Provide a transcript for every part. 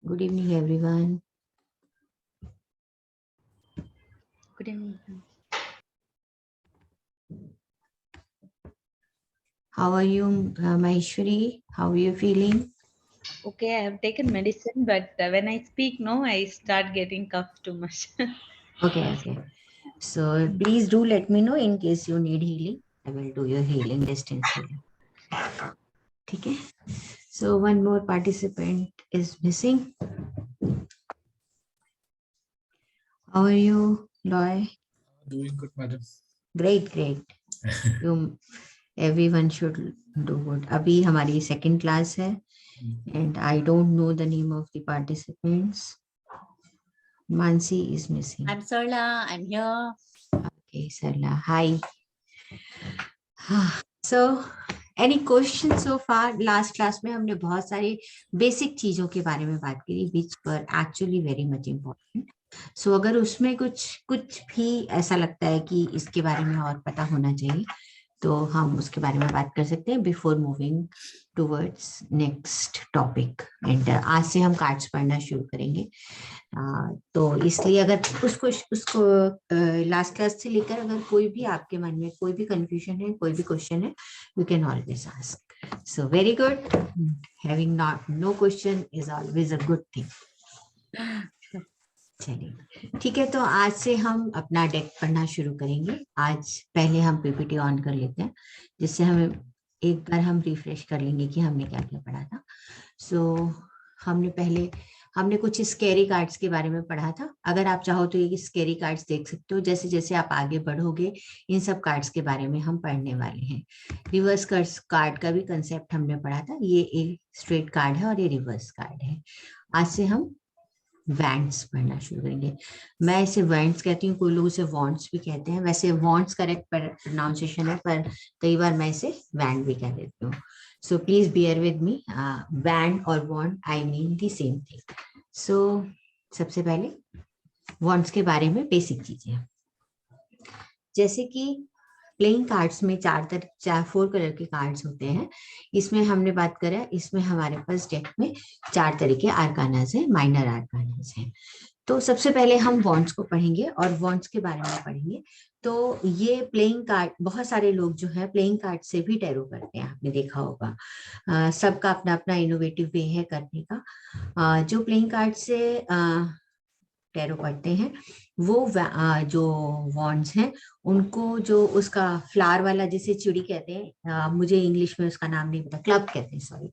Good evening, everyone. Good evening. How are you, Maheshwari? How are you feeling? Okay, I have taken medicine, but when I speak, no, I start getting cough too much. Okay. So please do let me know in case you need healing. I will do your healing, distance healing. Okay. So one more participant is missing. How are you, Loy? Doing good, madam. Great. Everyone should do good. अभी हमारी second class है, and I don't know the name of the participants. Mansi is missing. I'm Sarla. I'm here. Okay, Sarla. Hi. So, any questions so far? Last class में हमने बहुत सारी basic चीजों के बारे में बात करी, which were actually very much important. So, अगर उसमें कुछ भी ऐसा लगता है कि इसके बारे में और पता होना चाहिए, तो हम उसके बारे में बात कर सकते हैं before moving towards next topic. And आज से हम कार्ड्स पढ़ना शुरू करेंगे. तो इसलिए अगर उसको लास्ट क्लास से लेकर अगर कोई भी आपके मन में कोई भी कंफ्यूजन है, कोई भी क्वेश्चन है, you can always ask. So very good. Having not know question is always a good thing. चलिए ठीक है, तो आज से हम अपना डेक पढ़ना शुरू करेंगे. आज पहले हम पीपीटी ऑन कर लेते हैं, जिससे हमें एक बार हम रिफ्रेश कर लेंगे कि हमने क्या क्या पढ़ा था. सो हमने कुछ स्केरी कार्ड्स के बारे में पढ़ा था. अगर आप चाहो तो ये स्केरी कार्ड्स देख सकते हो. जैसे जैसे आप आगे बढ़ोगे इन सब कार्ड्स के बारे में हम पढ़ने वाले हैं. रिवर्स कार्ड का भी कंसेप्ट हमने पढ़ा था. ये एक स्ट्रेट कार्ड है और ये रिवर्स कार्ड है. आज से हम वैंड्स पढ़ना शुरू करेंगे. मैं इसे वैंड्स कहती हूँ, कोई लोग इसे वॉन्ड्स भी कहते हैं. वैसे वॉन्ड्स करेक्ट प्रोनाउंसिएशन है, पर कई बार मैं इसे वैंड भी कह देती हूँ. So please bear with me. Wand और wand I mean the same thing. So सबसे पहले वॉन्ड्स के बारे में बेसिक चीजें, जैसे कि प्लेइंग कार्ड्स में चार 4 कलर के कार्ड्स होते हैं. इसमें हमने बात करा, इसमें हमारे पास डेक में 4 तरह के आर्कानास हैं, माइनर आर्कानास हैं. तो सबसे पहले हम वॉन्ड्स को पढ़ेंगे और वॉन्ड्स के बारे में पढ़ेंगे. तो ये प्लेइंग कार्ड, बहुत सारे लोग जो है प्लेइंग कार्ड से भी टैरो करते हैं, आपने देखा होगा. सबका अपना अपना इनोवेटिव वे है करने का. जो प्लेइंग कार्ड से टैरो पढ़ते हैं वो जो वॉन्ड्स हैं उनको, जो उसका फ्लावर वाला जिसे चिड़ी कहते हैं, मुझे इंग्लिश में उसका नाम नहीं पता, क्लब कहते हैं, सॉरी,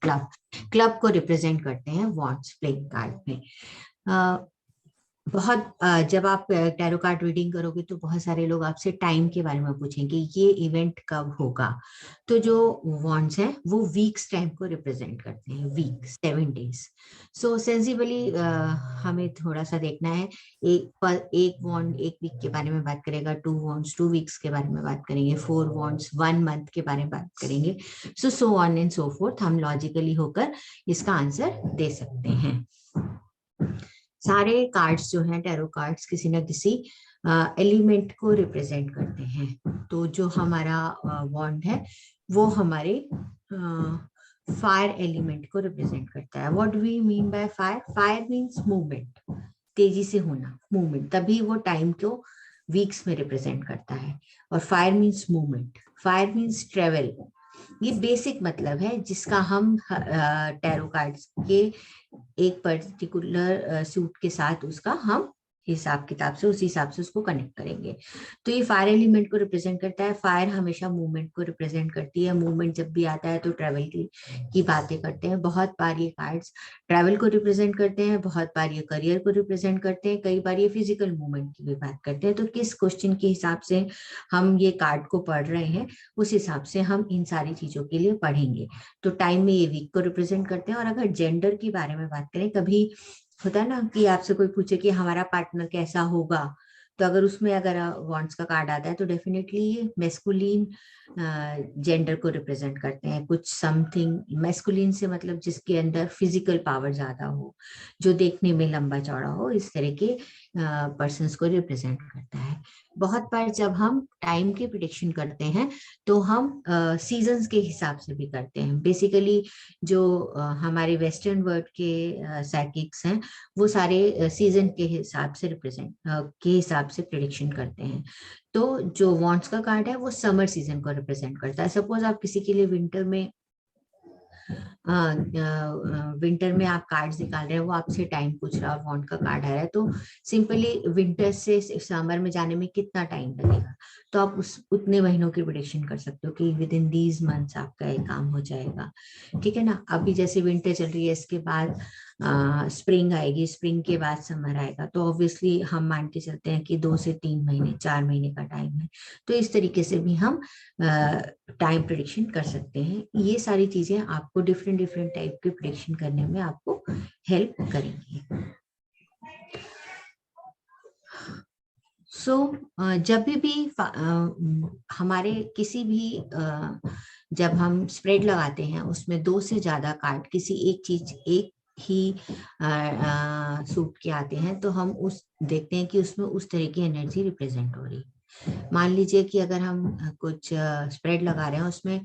क्लब को रिप्रेजेंट करते हैं वॉन्ड्स प्लेइंग कार्ड में. जब आप टैरो कार्ड रीडिंग करोगे तो बहुत सारे लोग आपसे टाइम के बारे में पूछेंगे, ये इवेंट कब होगा. तो जो वॉन्ड्स हैं वो वीक्स टाइम को रिप्रेजेंट करते हैं, वीक 7 days. सो सेंसिबली हमें थोड़ा सा देखना है. एक वॉन्ड 1 वीक के बारे में बात करेगा, 2 वॉन्ड्स 2 वीक्स के बारे में बात करेंगे, 4 वॉन्ड्स 1 मंथ के बारे में बात करेंगे. So on and so fourth. हम लॉजिकली होकर इसका आंसर दे सकते हैं. सारे कार्ड्स जो हैं टैरो कार्ड्स किसी न किसी एलिमेंट को रिप्रेजेंट करते हैं. तो जो हमारा वॉन्ड है वो हमारे फायर एलिमेंट को रिप्रेजेंट करता है. What we mean by fire? Fire means movement, तेजी से होना, मूवमेंट. तभी वो टाइम को वीक्स में रिप्रेजेंट करता है. और fire means movement, fire means travel. ये बेसिक मतलब है जिसका हम टैरो कार्ड्स के एक पर्टिकुलर सूट के साथ उसका हम हिसाब किताब से उस हिसाब से उसको कनेक्ट करेंगे. तो ये फायर एलिमेंट को रिप्रेजेंट करता है. फायर हमेशा मूवमेंट को रिप्रेजेंट करती है. मूवमेंट जब भी आता है तो ट्रैवल की बातें करते हैं. बहुत बार ये कार्ड्स ट्रैवल को रिप्रेजेंट करते हैं, बहुत बार ये करियर को रिप्रेजेंट करते हैं, कई बार ये फिजिकल मूवमेंट की भी बात करते हैं. तो किस क्वेश्चन के हिसाब से हम ये कार्ड को पढ़ रहे हैं उस हिसाब से हम इन सारी चीजों के लिए पढ़ेंगे. तो टाइम में ये वीक को रिप्रेजेंट करते हैं. और अगर जेंडर की बारे में बात करें, कभी होता है ना कि आपसे कोई पूछे कि हमारा पार्टनर कैसा होगा, तो अगर उसमें अगर वॉन्ड्स का कार्ड आता है तो डेफिनेटली ये मैस्कुलिन जेंडर को रिप्रेजेंट करते हैं. कुछ समथिंग मैस्कुलिन से मतलब जिसके अंदर फिजिकल पावर ज्यादा हो, जो देखने में लंबा चौड़ा हो, इस तरह के पर्सन्स को रिप्रेजेंट करता है। बहुत बार जब हम टाइम की प्रिडिक्शन करते हैं तो हम सीजन्स के हिसाब से भी करते हैं। बेसिकली जो हमारे वेस्टर्न वर्ल्ड के साइकिक्स हैं वो सारे सीजन के हिसाब से के हिसाब से प्रिडिक्शन करते हैं। तो जो वॉन्ट्स का कार्ड है वो समर सीजन को रिप्रेजेंट करता है। सपोज आप किसी के लिए विंटर में आप कार्ड्स निकाल रहे हैं, वो आपसे टाइम पूछ रहा है, वॉन्ट का कार्ड आ रहा है, तो सिंपली विंटर से समर में जाने में कितना टाइम लगेगा, तो आप उस उतने महीनों की प्रेडिक्शन कर सकते हो कि विद इन दीज मंथ्स आपका ये काम हो जाएगा। ठीक है ना। अभी जैसे विंटर चल रही है, इसके बाद स्प्रिंग आएगी, स्प्रिंग के बाद समर आएगा, तो ऑब्वियसली हम मान के चलते हैं कि 2 से 3 महीने 4 महीने का टाइम है। तो इस तरीके से भी हम टाइम प्रिडिक्शन कर सकते हैं। ये सारी चीजें आपको डिफरेंट डिफरेंट टाइप के प्रिडिक्शन करने में आपको हेल्प करेंगी। जब भी हमारे किसी भी जब हम स्प्रेड लगाते हैं उसमें 2 से ज्यादा कार्ड किसी एक चीज एक ही सूट के आते हैं, तो हम उस देखते हैं कि उसमें उस तरह की एनर्जी रिप्रेजेंट हो रही है। मान लीजिए कि अगर हम कुछ स्प्रेड लगा रहे हैं, उसमें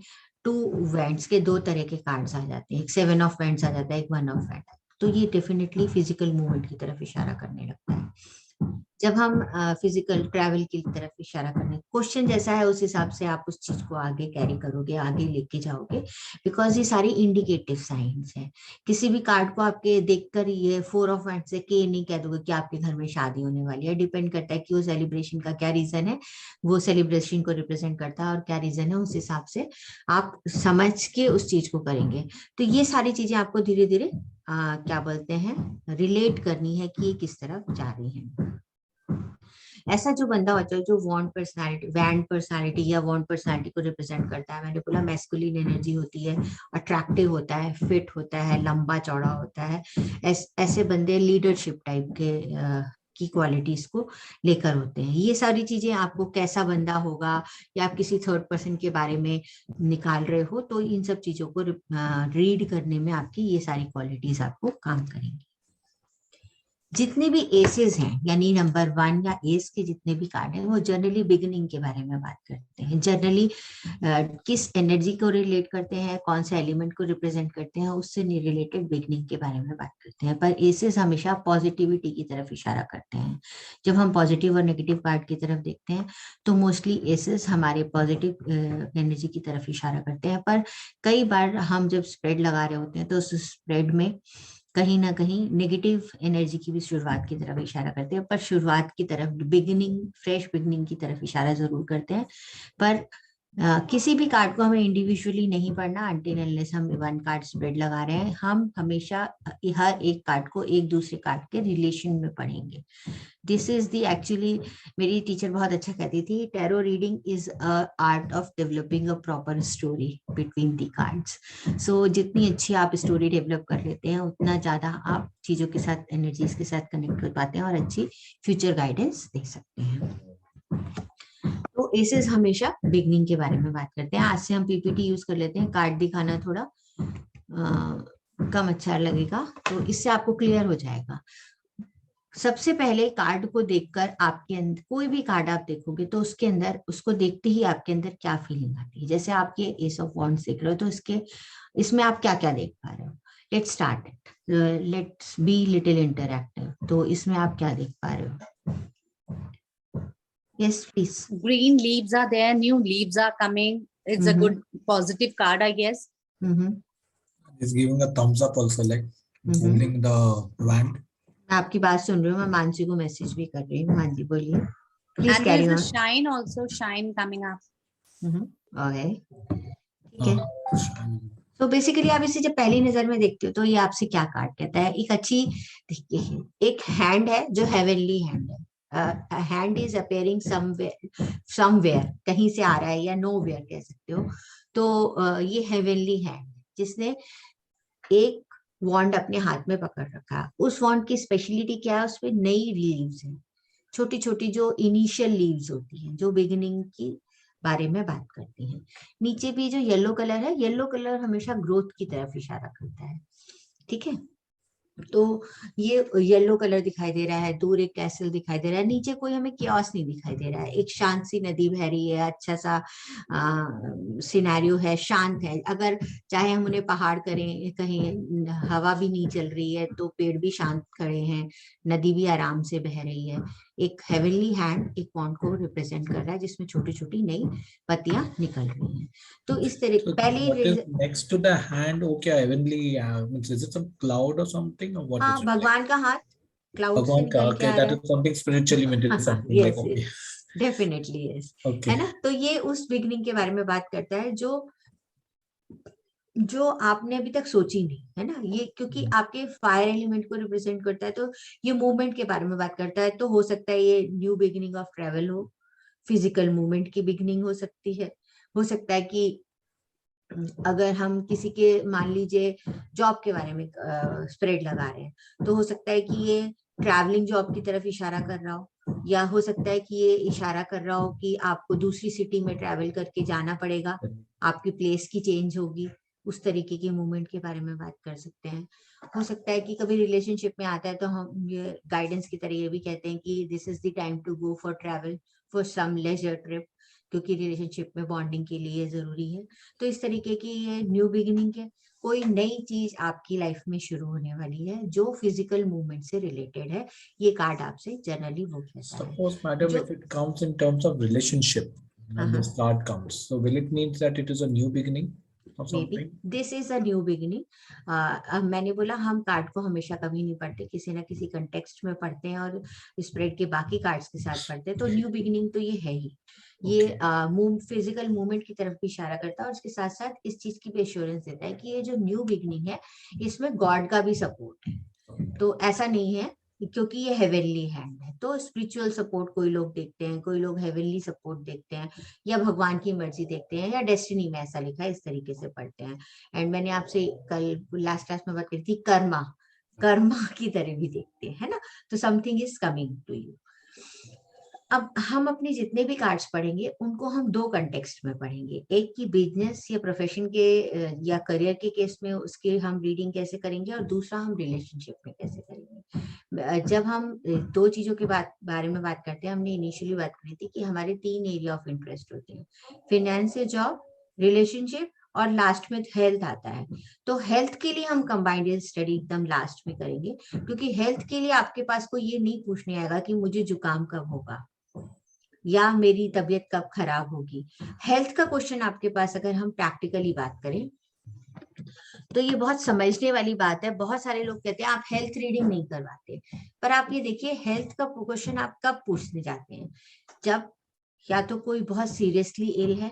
2 वेंट्स के 2 तरह के कार्ड्स आ जाते हैं, एक 7 ऑफ वेंट्स आ जाता है, एक 1 ऑफ वेंट, तो ये डेफिनेटली फिजिकल मूवमेंट की तरफ इशारा करने लगता है। जब हम फिजिकल ट्रैवल की तरफ इशारा करने, क्वेश्चन जैसा है उस हिसाब से आप उस चीज को आगे कैरी करोगे, आगे लेके जाओगे, बिकॉज ये सारी इंडिकेटिव साइंस है। किसी भी कार्ड को आपके देखकर ये 4 ऑफ वांट्स से के नहीं कह दोगे कि आपके घर में शादी होने वाली है। डिपेंड करता है कि वो सेलिब्रेशन का क्या रीजन है, वो सेलिब्रेशन को रिप्रेजेंट करता है और क्या रीजन है, उस हिसाब से आप समझ के उस चीज को करेंगे। तो ये सारी चीजें आपको धीरे धीरे क्या बोलते हैं, रिलेट करनी है कि ये किस तरफ जा रही है। ऐसा जो बंदा होता है जो वैंड पर्सनालिटी या वॉन्ट पर्सनालिटी को रिप्रेजेंट करता है, मैंने बोला मैस्कुलिन एनर्जी होती है, अट्रैक्टिव होता है, फिट होता है, लंबा चौड़ा होता है। ऐसे बंदे लीडरशिप टाइप के की क्वालिटीज को लेकर होते हैं। ये सारी चीजें आपको कैसा बंदा होगा, या आप किसी थर्ड पर्सन के बारे में निकाल रहे हो, तो इन सब चीजों को रीड करने में आपकी ये सारी क्वालिटीज आपको काम करेंगी। जितने भी एसेस हैं, यानी नंबर 1 या एस के जितने भी कार्ड हैं, वो जनरली बिगिनिंग के बारे में बात करते हैं। जनरली किस एनर्जी को रिलेट करते हैं, कौन से एलिमेंट को रिप्रेजेंट करते हैं, उससे रिलेटेड बिगिनिंग के बारे में बात करते हैं। पर एसेस हमेशा पॉजिटिविटी की तरफ इशारा करते हैं। जब हम पॉजिटिव और नेगेटिव कार्ड की तरफ देखते हैं तो मोस्टली एसेस हमारे पॉजिटिव एनर्जी की तरफ इशारा करते हैं। पर कई बार हम जब स्प्रेड लगा रहे होते हैं तो उस स्प्रेड में कहीं ना कहीं नेगेटिव एनर्जी की भी शुरुआत की तरफ इशारा करते हैं, पर शुरुआत की तरफ, बिगिनिंग, फ्रेश बिगिनिंग की तरफ इशारा जरूर करते हैं। पर किसी भी कार्ड को हमें इंडिविजुअली नहीं पढ़ना अनटिल अनलेस हम 1 कार्ड स्प्रेड लगा रहे हैं। हम हमेशा हर एक कार्ड को एक दूसरे कार्ड के रिलेशन में पढ़ेंगे। दिस इज दी एक्चुअली, मेरी टीचर बहुत अच्छा कहती थी, tarot reading is a art of developing a proper story between the cards. So जितनी अच्छी आप स्टोरी डेवलप कर लेते हैं, उतना ज्यादा आप चीजों के साथ, एनर्जीज के साथ कनेक्ट कर पाते हैं और अच्छी फ्यूचर गाइडेंस दे सकते हैं। तो एसेस हमेशा बिगनिंग के बारे में बात करते हैं। आज से हम पीपीटी यूज कर लेते हैं, कार्ड दिखाना थोड़ा कम अच्छा लगेगा, तो इससे आपको क्लियर हो जाएगा। सबसे पहले कार्ड को देखकर आपके अंदर, कोई भी कार्ड आप देखोगे तो उसके अंदर, उसको देखते ही आपके अंदर क्या फीलिंग आती है। जैसे आप ये एस ऑफ वॉन्ड्स देख रहे हो, तो इसमें आप क्या क्या देख पा रहे हो। Let's start it, let's be little interactive. तो इसमें आप क्या देख पा रहे हो? Yes, please. Green leaves are there, new leaves are coming. It's a good positive card, I guess. It's giving a thumbs up also, like holding the wand. मैं आपकी बात सुन रही हूँ, मैं मानसी को मैसेज भी कर रही हूँ। मानसी बोलिए, please And carry there's on. a shine also, shine coming up. Okay, ठीक है। तो बेसिकली आप इसे जब पहली नजर में देखते हो तो ये आपसे क्या कार्ड कहता है? एक अच्छी, देखिए, एक हैंड है जो हेवनली हैंड है। हैंड इज अपेयरिंग समवेयर, कहीं से आ रहा है, या नो वेयर कह सकते हो। तो ये हेवनली हैंड जिसने एक वॉन्ड अपने हाथ में पकड़ रखा है। उस वॉन्ड की स्पेशलिटी क्या है? उसपे नई लीव्स हैं, छोटी छोटी, जो इनिशियल लीव्स होती हैं, जो बिगिनिंग की बारे में बात करती हैं। नीचे भी जो येलो कलर है, येलो कलर हमेशा ग्रोथ की तरफ इशारा करता है। ठीक है। तो ये येलो कलर दिखाई दे रहा है, दूर एक कैसल दिखाई दे रहा है, नीचे कोई हमें कियोस नहीं दिखाई दे रहा है, एक शांत सी नदी बह रही है, अच्छा सा सिनेरियो है, शांत है। अगर चाहे हम उन्हें पहाड़ करें, कहीं हवा भी नहीं चल रही है तो पेड़ भी शांत खड़े हैं, नदी भी आराम से बह रही है। एक हेवनली हैंड एक पॉन्ड को रिप्रेजेंट कर रहा है जिसमें छोटी छोटी नई पत्तियां निकल रही हैं। तो इस तरह So पहले what is next to the hand? Okay, heavenly. Means is it some cloud or something, or what is हाँ, it like? भगवान का हाथ क्लाउड से Bhagwan ka. निकल के Okay, आ that रहा is something spiritually meant is है। something like yes, okay. Definitely yes, है Okay. ना। तो ये उस बिगनिंग के बारे में बात करता है जो जो आपने अभी तक सोची नहीं, है ना। ये क्योंकि आपके फायर एलिमेंट को रिप्रेजेंट करता है, तो ये मूवमेंट के बारे में बात करता है। तो हो सकता है ये न्यू बिगिनिंग ऑफ ट्रेवल हो, फिजिकल मूवमेंट की बिगिनिंग हो सकती है। हो सकता है कि अगर हम किसी के मान लीजिए जॉब के बारे में स्प्रेड लगा रहे हैं, तो हो सकता है कि ये ट्रैवलिंग जॉब की तरफ इशारा कर रहा हो, या हो सकता है कि ये इशारा कर रहा हो कि आपको दूसरी सिटी में ट्रैवल करके जाना पड़ेगा, आपकी प्लेस की चेंज होगी। उस तरीके के मूवमेंट के बारे में बात कर सकते हैं। हो सकता है कि कभी रिलेशनशिप में आता है तो हम ये गाइडेंस की तरह ये भी कहते हैं कि this is the time to go for travel, for some leisure trip, क्योंकि रिलेशनशिप में बॉन्डिंग के लिए जरूरी है। तो इस तरीके की ये न्यू बिगिनिंग है, कोई नई चीज आपकी लाइफ में शुरू होने वाली है जो फिजिकल मूवमेंट से रिलेटेड है। ये कार्ड आपसे जनरली वो कहता है। Suppose, madam, जो if it comes in terms of relationship, when this card comes, so will it mean that it is a new beginning or may be something? This is a new beginning. मैंने बोला हम card को हमेशा कभी नहीं पढ़ते, किसी ना किसी कंटेक्स्ट में पढ़ते हैं और स्प्रेड के बाकी कार्ड्स के साथ पढ़ते हैं। तो न्यू बिगिनिंग तो ये है ही, ये फिजिकल मूवमेंट की तरफ भी इशारा करता है, और उसके साथ साथ इस चीज की भी एश्योरेंस देता है कि ये जो न्यू बिगिनिंग है इसमें गॉड का भी सपोर्ट है। तो ऐसा नहीं है क्योंकि ये हेवनली हैंड है, तो स्पिरिचुअल सपोर्ट कोई लोग देखते हैं, कोई लोग हेवनली सपोर्ट देखते हैं, या भगवान की मर्जी देखते हैं, या डेस्टिनी में ऐसा लिखा है, इस तरीके से पढ़ते हैं। एंड मैंने आपसे कल लास्ट क्लास में बात करी थी, कर्मा कर्मा की तरह भी देखते हैं, है ना। तो something is coming to you. अब हम अपने जितने भी कार्ड्स पढ़ेंगे उनको हम दो कंटेक्स्ट में पढ़ेंगे, एक की बिजनेस या प्रोफेशन के या करियर के केस में उसकी हम रीडिंग कैसे करेंगे, और दूसरा हम रिलेशनशिप में कैसे करेंगे। जब हम दो चीजों के बारे में बात करते हैं, हमने इनिशियली बात करी थी कि हमारे 3 एरिया ऑफ इंटरेस्ट होते हैं, फिनेंस या जॉब, रिलेशनशिप, और लास्ट में हेल्थ आता है। तो हेल्थ के लिए हम कंबाइंड स्टडी एकदम लास्ट में करेंगे, क्योंकि हेल्थ के लिए आपके पास कोई ये नहीं पूछने आएगा कि मुझे जुकाम कब होगा या मेरी तबीयत कब खराब होगी। हेल्थ का क्वेश्चन आपके पास अगर हम प्रैक्टिकली बात करें तो ये बहुत समझने वाली बात है। बहुत सारे लोग कहते हैं आप हेल्थ रीडिंग नहीं करवाते, पर आप ये देखिए हेल्थ का क्वेश्चन आप कब पूछने जाते हैं, जब या तो कोई बहुत सीरियसली इल है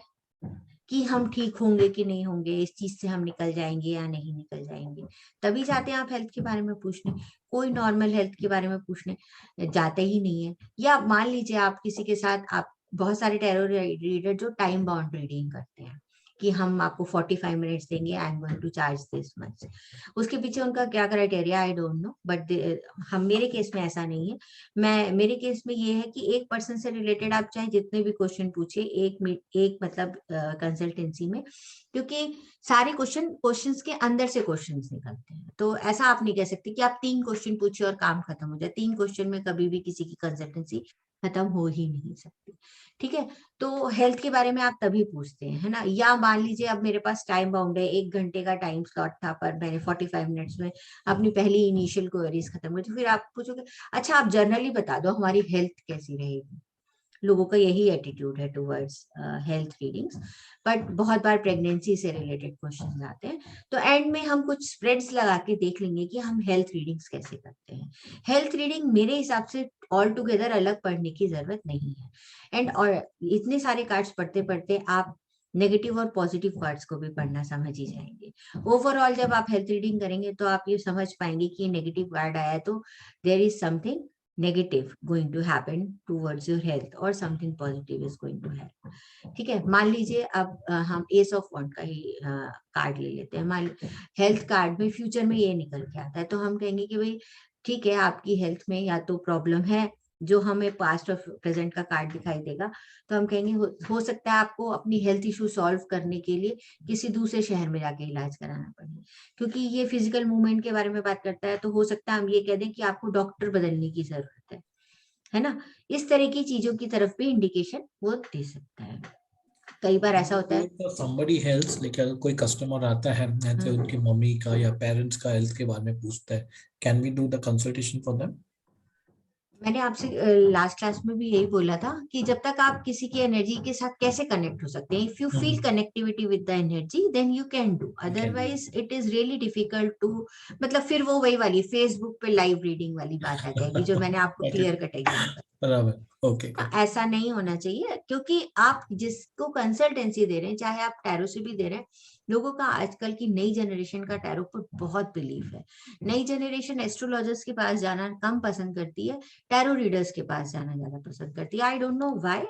कि हम ठीक होंगे कि नहीं होंगे, इस चीज से हम निकल जाएंगे या नहीं निकल जाएंगे, तभी जाते हैं आप हेल्थ के बारे में पूछने। कोई नॉर्मल हेल्थ के बारे में पूछने जाते ही नहीं है। या मान लीजिए आप किसी के साथ, आप बहुत सारे टैरो रीडर जो टाइम बाउंड रीडिंग करते हैं कि हम आपको 45 मिनट्स देंगे, I am going to charge this much. उसके पीछे उनका क्या criteria I don't know, but हम मेरे केस में ऐसा नहीं है। मेरे केस में ये है कि एक पर्सन से रिलेटेड आप चाहे जितने भी क्वेश्चन पूछे, एक मतलब कंसल्टेंसी में, क्योंकि सारे क्वेश्चंस के अंदर से क्वेश्चंस निकलते हैं। तो ऐसा आप नहीं कह सकते कि आप 3 क्वेश्चन पूछिए और काम खत्म हो जाए। 3 क्वेश्चन में कभी भी किसी की कंसल्टेंसी खत्म हो ही नहीं सकती, ठीक है। तो हेल्थ के बारे में आप तभी पूछते हैं, है ना। या मान लीजिए अब मेरे पास टाइम बाउंड है, 1 घंटे का टाइम स्लॉट था, पर मैंने 45 मिनट्स में अपनी पहली इनिशियल क्वेरीज खत्म कर दी, फिर आप पूछोगे अच्छा आप जनरली बता दो हमारी हेल्थ कैसी रहेगी। लोगों का यही एटीट्यूड है टुवर्ड्स हेल्थ रीडिंग्स, बट बहुत बार प्रेगनेंसी से रिलेटेड क्वेश्चन आते हैं। तो एंड में हम कुछ स्प्रेड्स लगा के देख लेंगे कि हम हेल्थ रीडिंग्स कैसे करते हैं। हेल्थ रीडिंग मेरे हिसाब से ऑल टुगेदर अलग पढ़ने की जरूरत नहीं है। एंड और इतने सारे कार्ड्स पढ़ते पढ़ते आप नेगेटिव और पॉजिटिव कार्ड्स को भी पढ़ना समझ ही जाएंगे। ओवरऑल जब आप हेल्थ रीडिंग करेंगे तो आप ये समझ पाएंगे कि नेगेटिव कार्ड आया है तो there is something negative going to happen towards your health or something positive is going to happen। ठीक है, मान लीजिए अब हम एस ऑफ वॉन्ड का ही कार्ड ले लेते हैं। मान हेल्थ कार्ड में फ्यूचर में ये निकल के आता है, तो हम कहेंगे कि भाई ठीक है आपकी हेल्थ में या तो प्रॉब्लम है जो हमें पास्ट और प्रेजेंट का कार्ड दिखाई देगा, तो हम कहेंगे हो सकता है आपको अपनी हेल्थ इशू सॉल्व करने के लिए किसी दूसरे शहर में जाके इलाज कराना पड़े, क्योंकि ये फिजिकल मूवमेंट के बारे में बात करता है। तो हो सकता है हम ये कह दें कि आपको डॉक्टर बदलने की जरूरत है ना। इस तरह की चीजों की तरफ भी इंडिकेशन वो दे सकता है। कई बार ऐसा होता है somebody else, लेकिन अगर कोई कस्टमर आता है ऐसे उनकी मम्मी का या पेरेंट्स का हेल्थ के बारे में पूछता है, can we do the consultation for them? मैंने आपसे लास्ट क्लास में भी यही बोला था कि जब तक आप किसी की एनर्जी के साथ कैसे कनेक्ट हो सकते हैं, if you feel connectivity with the energy then you can do, otherwise it is really difficult to, मतलब फिर वो वही वाली फेसबुक पे लाइव रीडिंग वाली बात आ जाएगी जो मैंने आपको क्लियर कट एग्जांपल। बराबर, ओके। ऐसा नहीं होना चाहिए, क्योंकि आप जिसको कंसल्टेंसी दे रहे हैं, चाहे आप टैरो से भी दे रहे हैं, लोगों का आजकल की नई जनरेशन का टैरो पर बहुत बिलीफ है। नई जनरेशन एस्ट्रोलॉजर्स के पास जाना कम पसंद करती है, टैरो रीडर्स के पास जाना ज्यादा पसंद करती है। आई don't know why,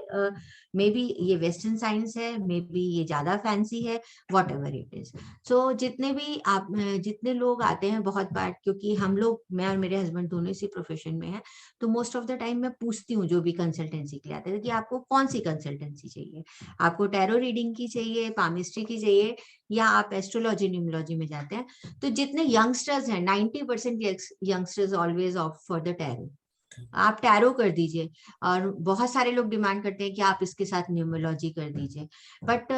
may be ये वेस्टर्न साइंस है, मे बी ये ज्यादा फैंसी है, वॉट एवर इट इज। सो जितने लोग आते हैं बहुत बार, क्योंकि हम लोग, मैं और मेरे हस्बैंड दोनों इसी प्रोफेशन में है, तो मोस्ट ऑफ द टाइम मैं पूछती हूँ जो भी कंसल्टेंसी के लिए आते हैं कि आपको कौन सी कंसल्टेंसी चाहिए, आपको टैरो रीडिंग की चाहिए, पामिस्ट्री की चाहिए, या आप एस्ट्रोलॉजी न्यूमरोलॉजी में जाते हैं। तो जितने यंगस्टर्स हैं 90% youngsters always opt for the tarot, आप टैरो कर दीजिए। और बहुत सारे लोग डिमांड करते हैं कि आप इसके साथ न्यूमरोलॉजी कर दीजिए, बट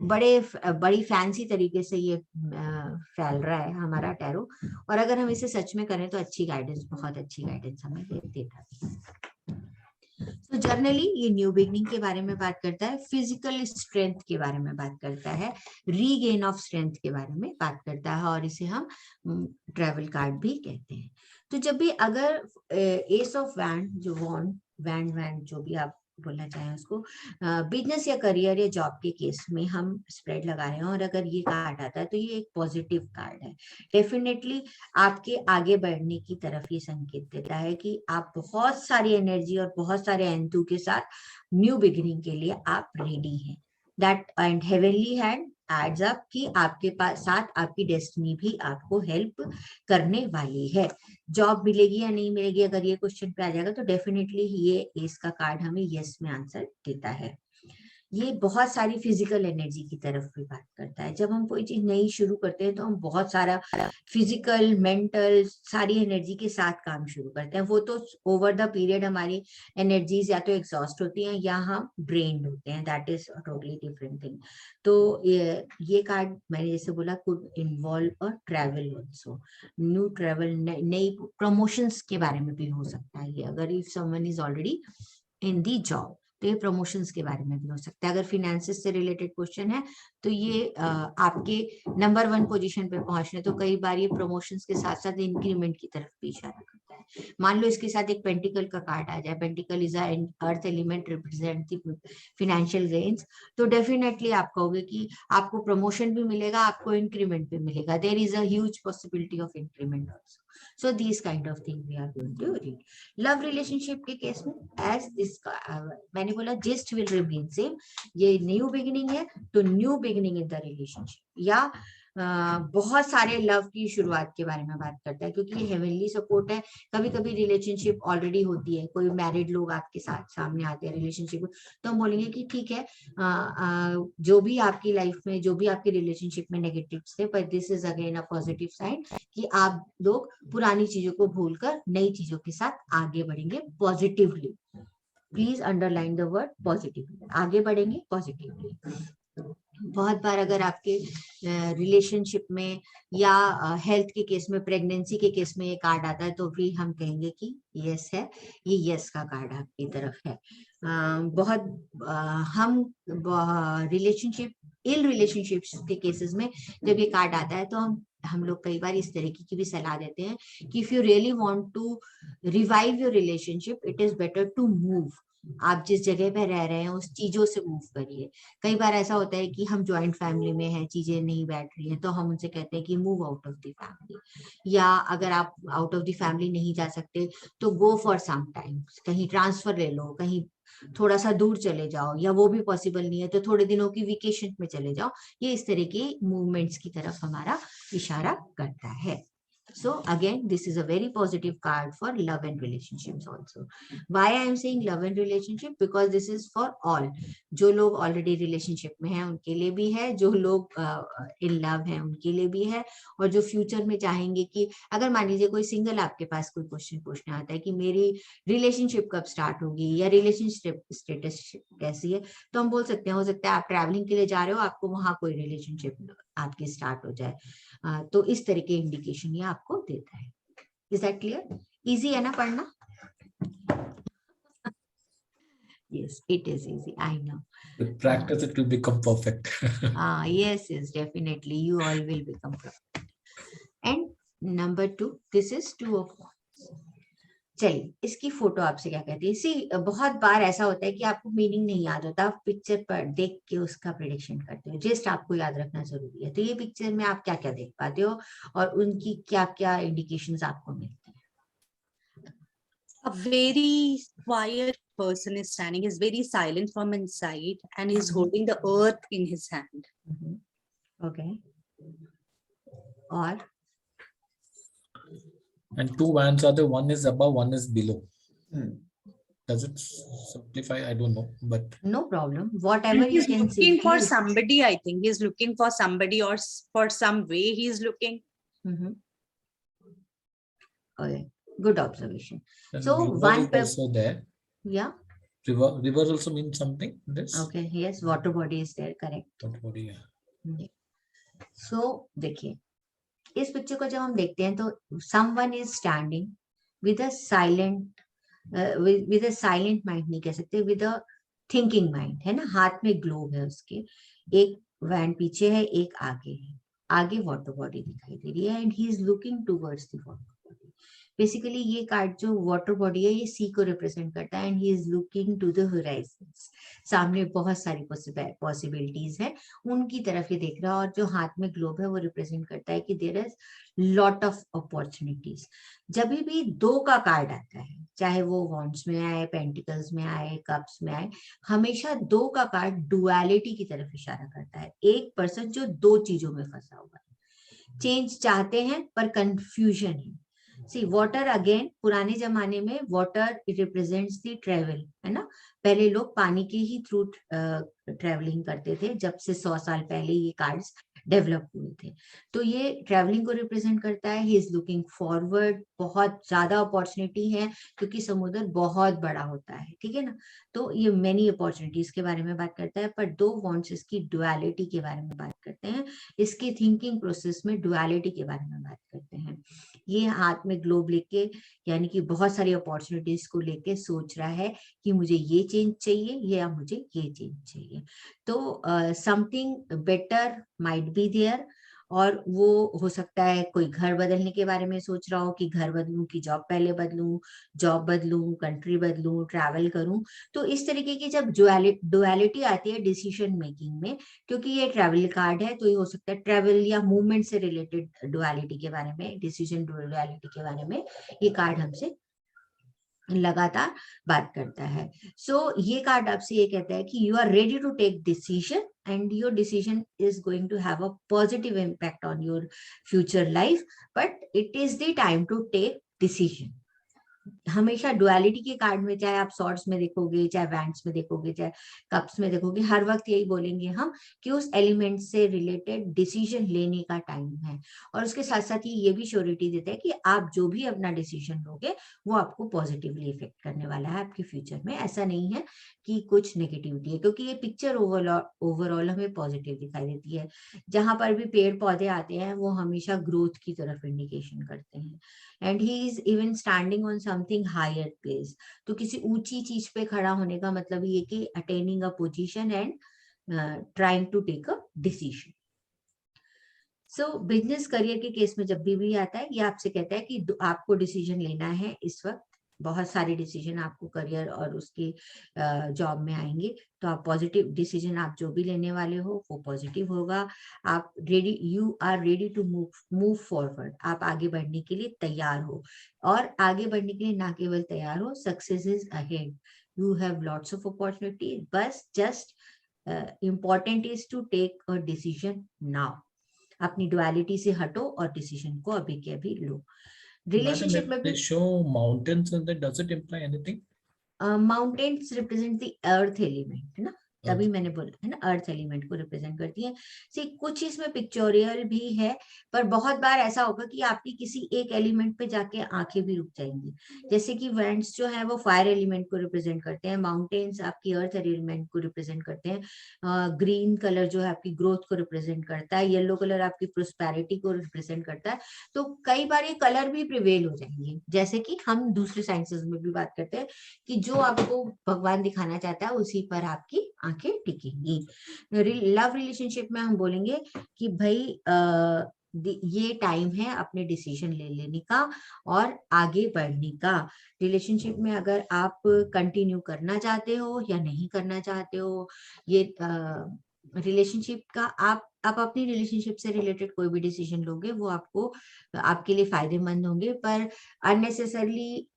बड़ी फैंसी तरीके से ये फैल रहा है हमारा टैरो, और अगर हम इसे सच में करें तो अच्छी गाइडेंस, बहुत अच्छी गाइडेंस हमें देता है। तो जर्नली ये न्यू बिगनिंग के बारे में बात करता है, फिजिकल स्ट्रेंथ के बारे में बात करता है, रीगेन ऑफ स्ट्रेंथ के बारे में बात करता है, और इसे हम ट्रैवल कार्ड भी कहते हैं। तो जब भी अगर एस ऑफ वैंड, जो वैंड जो भी आप बोलना चाहें उसको, बिजनेस या करियर या जॉब के केस में हम स्प्रेड लगा रहे हैं, और अगर ये कार्ड आता है तो ये एक पॉजिटिव कार्ड है। डेफिनेटली आपके आगे बढ़ने की तरफ ये संकेत देता है कि आप बहुत सारी एनर्जी और बहुत सारे एंथू के साथ न्यू बिगिनिंग के लिए आप रेडी हैं। That and heavenly hand adds up कि आपके पास साथ आपकी डेस्टिनी भी आपको हेल्प करने वाली है। जॉब मिलेगी या नहीं मिलेगी, अगर ये क्वेश्चन पे आ जाएगा तो डेफिनेटली ये एस का कार्ड हमें यस में आंसर देता है। ये बहुत सारी फिजिकल एनर्जी की तरफ भी बात करता है। जब हम कोई चीज नई शुरू करते हैं तो हम बहुत सारा फिजिकल, मेंटल, सारी एनर्जी के साथ काम शुरू करते हैं। वो तो ओवर द पीरियड हमारी एनर्जीज या तो एग्जॉस्ट होती हैं या हम ड्रेन्ड होते हैं, that is totally different thing. तो ये कार्ड मैंने जैसे बोला could involve a travel also, new travel, नई प्रमोशंस के बारे में भी हो सकता है ये, अगर if someone is already in the job तो ये प्रमोशंस के बारे में भी हो सकता है। अगर फिनेंसेस से रिलेटेड क्वेश्चन है तो ये आपके नंबर 1 पोजीशन पे पहुंचने, तो कई बार ये प्रमोशंस के साथ साथ इंक्रीमेंट की तरफ भी इशारा करता है। मान लो इसके साथ एक पेंटिकल का कार्ड आ जाए, pentacle is earth element, represent the financial gains, तो डेफिनेटली आप कहोगे कि आपको प्रमोशन भी मिलेगा, आपको इंक्रीमेंट भी मिलेगा, there is a huge possibility of increment also. So these kind of things we are going to read. Love relationship के केस में as this मैंने बोला gist will remain same, ये न्यू बिगिनिंग है तो new beginning in the relationship, या बहुत सारे लव की शुरुआत के बारे में बात करता है, क्योंकि ये हेवनली सपोर्ट है। कभी कभी रिलेशनशिप ऑलरेडी होती है, कोई मैरिड लोग आपके साथ सामने आते हैं रिलेशनशिप में, तो हम बोलेंगे कि ठीक है, जो भी आपकी लाइफ में, जो भी आपके रिलेशनशिप में नेगेटिव्स थे, पर this is again a positive sign कि आप लोग पुरानी चीजों को भूलकर नई चीजों के साथ आगे बढ़ेंगे positively. Please underline the word positively, आगे बढ़ेंगे पॉजिटिवली। बहुत बार अगर आपके रिलेशनशिप में या हेल्थ के केस में, प्रेगनेंसी के केस में ये कार्ड आता है, तो भी हम कहेंगे कि यस है, ये यस का कार्ड आपकी तरफ है। हम रिलेशनशिप, इल रिलेशनशिप्स के केसेस में जब ये कार्ड आता है तो हम लोग कई बार इस तरीके की भी सलाह देते हैं कि if you really want to revive your relationship, it is better to move. आप जिस जगह पे रह रहे हैं उस चीजों से मूव करिए। कई बार ऐसा होता है कि हम ज्वाइंट फैमिली में हैं, चीजें नहीं बैठ रही हैं, तो हम उनसे कहते हैं कि move out of the family, या अगर आप आउट ऑफ द फैमिली नहीं जा सकते तो गो फॉर सम टाइम, कहीं ट्रांसफर ले लो, कहीं थोड़ा सा दूर चले जाओ, या वो भी पॉसिबल नहीं है तो थोड़े दिनों की वेकेशन में चले जाओ। ये इस तरह की मूवमेंट्स की तरफ हमारा इशारा करता है। So again, this is a very positive card for love and relationships also. Why I am saying love and relationship? Because this is for all. जो लोग already relationship में हैं उनके लिए भी है, जो लोग in love हैं उनके लिए भी है, और जो future में चाहेंगे कि अगर मान लीजिए कोई सिंगल आपके पास कोई क्वेश्चन पूछना आता है कि मेरी रिलेशनशिप कब स्टार्ट होगी या रिलेशनशिप स्टेटस कैसी है, तो हम बोल सकते हैं हो सकता है आप ट्रैवलिंग के लिए जा रहे हो, आपको वहां कोई रिलेशनशिप आपकी स्टार्ट हो जाए। तो इस तरह के इंडिकेशन ये आपको देता है। Is that clear? इजी है ना पढ़ना? Yes, it is easy. I know. With practice, it will become perfect. Yes, definitely. You all will become perfect. And number 2, this is 2 of Wands. चलिए, इसकी फोटो आपसे क्या कहती है? सी बहुत बार ऐसा होता है कि आपको मीनिंग नहीं याद होता, आप पिक्चर पर देख के उसका प्रेडिक्शन करते हो। जस्ट आपको याद रखना जरूरी है। तो ये पिक्चर में आप क्या क्या देख पाते हो और उनकी क्या क्या इंडिकेशंस आपको मिलते हैं? A very quiet person is standing, is very silent from inside, and is holding the earth in his hand. Okay. और And 2 wands are there, one is above, one is below. Does it simplify? I don't know, but no problem. Whatever you He's can see. looking for somebody, I think. He's looking for somebody or for some way he's looking. Okay. Good observation. then So river one is also there. Yeah. River also means something. This. Okay. Yes. Water body is there. Correct. Water body. Yeah. So देखिए, इस picture को जब हम देखते हैं तो someone is standing with a silent with a silent mind नहीं कह सकते, with a thinking mind, है ना? हाथ में ग्लोब है उसके, एक वैन पीछे है, एक आगे है, आगे वाटर बॉडी दिखाई दे रही है, and he is looking towards the water body. Basically ये कार्ड जो वाटर बॉडी है ये सी को रिप्रेजेंट करता है, and he is looking to the horizons. सामने बहुत सारी पॉसिबिलिटीज है, उनकी तरफ ये देख रहा है, और जो हाथ में ग्लोब है वो रिप्रेजेंट करता है कि there is lot of opportunities. जब भी 2 का कार्ड आता है, चाहे वो वॉन्ड्स में आए, पेंटिकल्स में आए, कप्स में आए, हमेशा 2 का कार्ड डुअलिटी की तरफ इशारा करता है। एक पर्सन जो 2 चीजों में फंसा हुआ है, चेंज चाहते हैं पर कंफ्यूजन है। सी वाटर अगेन, पुराने जमाने में वाटर रिप्रेजेंट्स दी ट्रेवल, है ना? पहले लोग पानी के ही थ्रू ट्रेवलिंग करते थे, जब से 100 साल पहले ये कार्ड्स डेवलप हुए थे। तो ये ट्रैवलिंग को रिप्रेजेंट करता है। ही इज लुकिंग फॉरवर्ड, बहुत ज्यादा अपॉर्चुनिटी है क्योंकि समुद्र बहुत बड़ा होता है, ठीक है ना? तो ये मेनी अपॉर्चुनिटीज के बारे में बात करता है, पर 2 वॉन्ट्स इसकी डुअलिटी के बारे में बात करते हैं, इसकी थिंकिंग प्रोसेस में डुअलिटी के बारे में बात करते हैं। ये हाथ में ग्लोब लेके, यानी कि बहुत सारी अपॉर्चुनिटीज को लेके सोच रहा है कि मुझे ये चेंज चाहिए या मुझे ये चेंज चाहिए। तो something better might be there, और वो हो सकता है कोई घर बदलने के बारे में सोच रहा हो कि घर बदलूं कि जॉब पहले बदलूं, जॉब बदलूं, कंट्री बदलूं, ट्रैवल करूं। तो इस तरीके की जब डुअलिटी आती है डिसीजन मेकिंग में, क्योंकि ये ट्रैवल कार्ड है, तो ये हो सकता है ट्रैवल या मूवमेंट से रिलेटेड डुअलिटी के बारे में, डिसीजन डुअलिटी के बारे में ये कार्ड हमसे लगातार बात करता है। सो ये कार्ड आपसे ये कहता है कि you are ready to take decision, and your decision is going to have a positive impact on your future life, but it is the time to take decision. हमेशा डुअलिटी के कार्ड में, चाहे आप सॉर्ड्स में देखोगे, चाहे wands में देखोगे, चाहे कप्स में देखोगे, हर वक्त यही बोलेंगे हम कि उस एलिमेंट से रिलेटेड डिसीजन लेने का टाइम है। और उसके साथ साथ ये भी श्योरिटी देता है कि आप जो भी अपना डिसीजन लोगे वो आपको पॉजिटिवली इफेक्ट करने वाला है आपके फ्यूचर में। ऐसा नहीं है कि कुछ नेगेटिविटी है, क्योंकि ये पिक्चर ओवरऑल हमें पॉजिटिव दिखाई देती है। जहां पर भी पेड़ पौधे आते हैं वो हमेशा ग्रोथ की तरफ इंडिकेशन करते हैं, and he is even standing on something higher place. तो किसी ऊंची चीज पे खड़ा होने का मतलब ये कि attaining a position and trying to take a decision. So business career के केस में जब भी आता है, ये आपसे कहता है कि आपको डिसीजन लेना है इस वक्त। बहुत सारे डिसीजन आपको करियर और उसके जॉब में आएंगे, तो आप पॉजिटिव डिसीजन, आप जो भी लेने वाले हो वो पॉजिटिव होगा। आप you are ready to move forward, आप आगे बढ़ने के लिए तैयार हो, और आगे बढ़ने के लिए ना केवल तैयार हो, success is ahead, you have lots of opportunity, बस just important is to take a decision now. अपनी डुअलिटी से हटो और डिसीजन को अभी के अभी लो। Madam, रिलेशनशिप if में they भी show mountains and that, does it imply anything? Mountains represent the earth element है ना, तभी मैंने बोला है ना, अर्थ एलिमेंट को रिप्रेजेंट करती है। सी कुछ इसमें पिक्चोरियल भी है, पर बहुत बार ऐसा होगा कि आपकी किसी एक एलिमेंट पे जाके आंखें भी रुक जाएंगी। जैसे कि वेंट्स जो है वो फायर एलिमेंट को रिप्रेजेंट करते हैं, माउंटेन्स आपकी अर्थ एलिमेंट को रिप्रेजेंट करते हैं, ग्रीन कलर जो है आपकी ग्रोथ को रिप्रेजेंट करता है, येलो कलर आपकी प्रोस्पेरिटी को रिप्रेजेंट करता है। तो कई बार ये कलर भी प्रिवेल हो जाएंगे, जैसे कि हम दूसरे साइंसेस में भी बात करते हैं कि जो आपको भगवान दिखाना चाहता है उसी पर आपकी आंखें टिकेंगी। लव रिलेशनशिप में हम बोलेंगे कि भाई ये टाइम है अपने डिसीजन ले लेने का और आगे बढ़ने का। रिलेशनशिप में अगर आप कंटिन्यू करना चाहते हो या नहीं करना चाहते हो, ये रिलेशनशिप का आप अपनी रिलेशनशिप से रिलेटेड कोई भी डिसीजन लोगे वो आपके लिए फायदेमंद होंगे, पर अननेसेसरली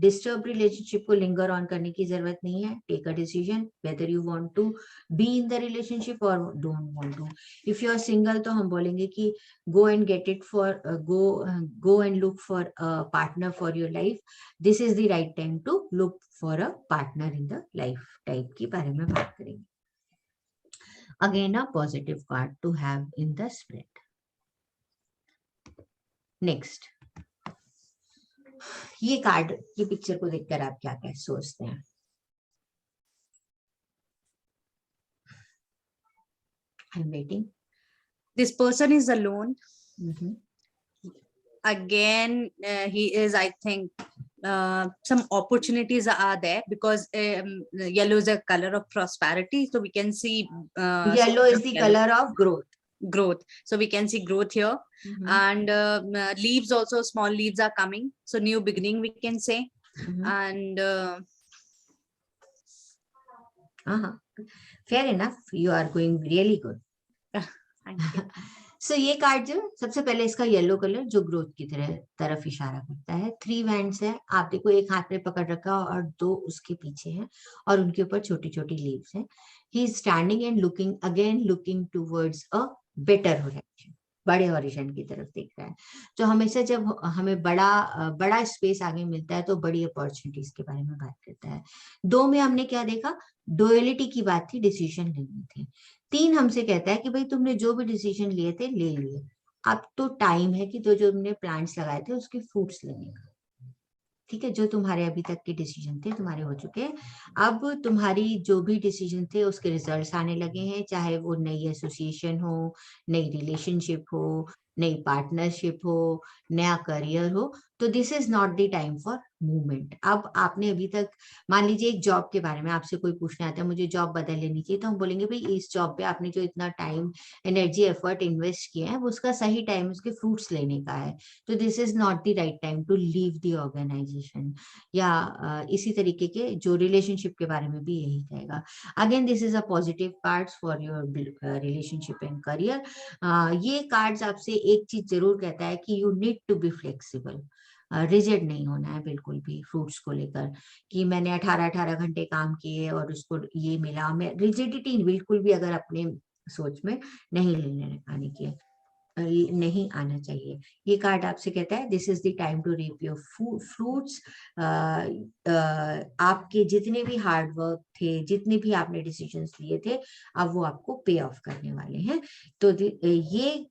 डिस्टर्ब रिलेशनशिप को लिंगर ऑन करने की जरूरत नहीं है। Take a decision whether you want to be in the relationship और don't want to. If you are single तो हम बोलेंगे कि go and get it for go and look for a partner for your life. This is the right time to look for a partner in the life type के बारे में बात करेंगे। Again, a positive card to have in the spread. Next, ये card की picture को देखकर आप क्या क्या सोचते हैं? I'm waiting. This person is alone. Mhm. Again, he is, I think, some opportunities are there because yellow is a color of prosperity. So we can see Yellow is the color of growth. So we can see growth here. Mhm. And leaves also, small leaves are coming. So new beginning, we can say. Mhm. And fair enough. You are going really good. thank you. So ये card जो सबसे पहले इसका yellow colour जो growth की तरफ इशारा करता है। 3 वैंड्स है, आप देखो एक हाथ में पकड़ रखा और 2 उसके पीछे हैं और उनके ऊपर छोटी छोटी लीव्स हैं। He is standing and looking towards a better horizon, बड़े हॉरिजन की तरफ देख रहा है। तो हमेशा जब हमें बड़ा स्पेस आगे मिलता है तो बड़ी अपॉर्चुनिटीज के बारे में बात करता है। 2 में हमने क्या देखा, डुअलिटी की बात थी, डिसीजन लेने थे। 3 हमसे कहता है कि भाई तुमने जो भी डिसीजन लिए थे ले लिए, अब तो टाइम है कि तो जो तुमने प्लांट्स लगाए थे उसके फ्रूट्स लेने का। ठीक है, जो तुम्हारे अभी तक के डिसीजन थे तुम्हारे हो चुके हैं, अब तुम्हारी जो भी डिसीजन थे उसके रिजल्ट्स आने लगे हैं, चाहे वो नई एसोसिएशन हो, नई रिलेशनशिप हो, नई पार्टनरशिप हो, नया करियर हो। तो this is not the time for movement. अब आपने अभी तक, मान लीजिए एक जॉब के बारे में आपसे कोई पूछने आता है मुझे जॉब बदल लेनी चाहिए, तो हम बोलेंगे भाई इस जॉब पे आपने जो इतना टाइम एनर्जी एफर्ट इन्वेस्ट किया है वो उसका सही टाइम उसके फ्रूट्स लेने का है। तो this is not the right time to leave the organisation. या इसी तरीके के जो रिलेशनशिप के बारे में भी यही कहेगा। Again this is a positive cards for your relationship and career. ये कार्ड्स आपसे एक चीज जरूर कहता है कि you need to be flexible, rigid नहीं होना है बिल्कुल भी फ्रूट्स को लेकर कि मैंने 18 घंटे काम किए और उसको ये मिला। मैं रिजिडिटी बिल्कुल भी अगर अपने सोच में नहीं आना चाहिए। ये कार्ड आपसे कहता है this is the time to reap your fruits. आपके जितने भी हार्ड वर्क थे, जितने भी आपने डिसीजंस लिए थे, अब वो आपको पे ऑफ करने वाले हैं। तो ये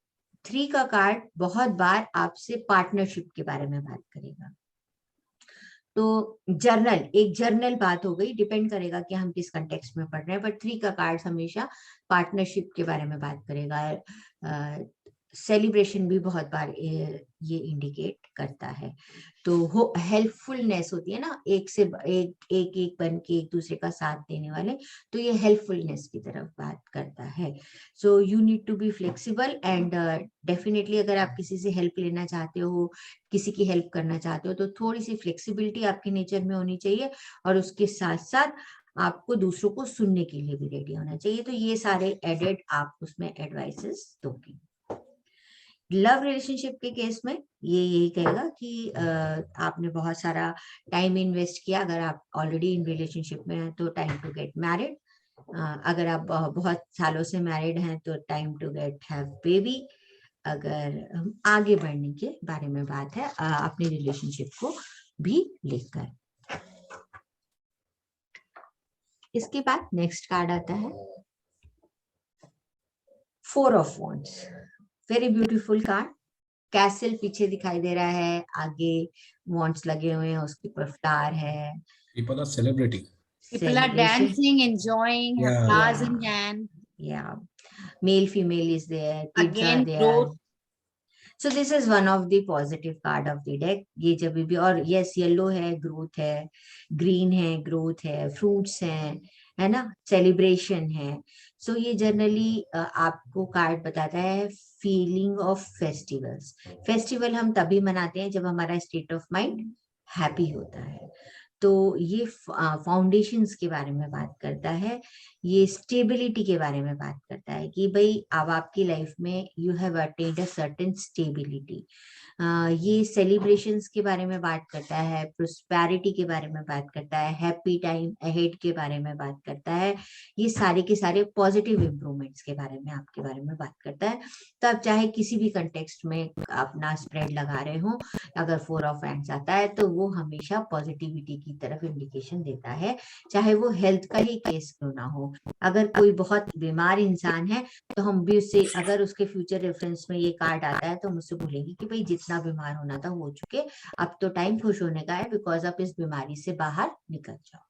3 का कार्ड बहुत बार आपसे पार्टनरशिप के बारे में बात करेगा। तो एक जर्नल बात हो गई, डिपेंड करेगा कि हम किस कंटेक्स्ट में पढ़ रहे हैं, बट 3 का कार्ड हमेशा पार्टनरशिप के बारे में बात करेगा। सेलिब्रेशन भी बहुत बार ये इंडिकेट करता है। तो हेल्पफुलनेस होती है ना, एक बन के एक दूसरे का साथ देने वाले, तो ये हेल्पफुलनेस की तरफ बात करता है। So you need to be flexible and definitely अगर आप किसी से हेल्प लेना चाहते हो, किसी की हेल्प करना चाहते हो, तो थोड़ी सी फ्लेक्सिबिलिटी आपके नेचर में होनी चाहिए और उसके साथ साथ आपको दूसरों को सुनने के लिए भी रेडी होना चाहिए। तो ये सारे एडेड आप उसमें एडवाइसेस दोगे। लव रिलेशनशिप के केस में ये यही कहेगा कि आपने बहुत सारा टाइम इन्वेस्ट किया, अगर आप ऑलरेडी इन रिलेशनशिप में हैं तो टाइम टू गेट मैरिड। अगर आप बहुत सालों से मैरिड हैं तो time to get have baby. अगर आगे बढ़ने के बारे में बात है अपने रिलेशनशिप को भी लेकर। इसके बाद नेक्स्ट कार्ड आता है 4 of wands. Very beautiful card. Castle पीछे दिखाई दे रहा है, आगे वॉन्ड्स लगे हुए हैं, उसके ऊपर फ्लावर है। People are celebrating. People are Celebration. dancing, enjoying, have Yeah. flowers Yeah. in hand. Yeah, male female is there, kids Again, are there. growth. So this is one of the positive card of the deck. ये जब भी, और yes yellow है, growth है, green है, growth है, fruits हैं, है ना, सेलिब्रेशन है। सो ये जनरली आपको कार्ड बताता है फीलिंग ऑफ फेस्टिवल्स। फेस्टिवल हम तभी मनाते हैं जब हमारा स्टेट ऑफ माइंड हैप्पी होता है। तो ये फाउंडेशंस के बारे में बात करता है, ये स्टेबिलिटी के बारे में बात करता है कि भाई अब आपकी लाइफ में you have attend a certain stability. ये सेलिब्रेशंस के बारे में बात करता है, प्रोस्पेरिटी के बारे में बात करता है, हैप्पी टाइम अहेड के बारे में बात करता है। ये सारे के सारे पॉजिटिव इंप्रूवमेंट्स के बारे में, आपके बारे में बात करता है। तो आप चाहे किसी भी कंटेक्स्ट में अपना स्प्रेड लगा रहे हो, अगर 4 ऑफ वैंड्स आता है तो वो हमेशा पॉजिटिविटी की तरफ इंडिकेशन देता है, चाहे वो हेल्थ का ही केस क्यों ना हो। अगर कोई बहुत बीमार इंसान है तो हम भी उससे, अगर उसके फ्यूचर रेफरेंस में ये कार्ड आता है तो हम उससे बोलेंगे कि भाई जितना बीमार होना था हो चुके, अब तो टाइम खुश होने का है, बिकॉज आप इस बीमारी से बाहर निकल जाओ।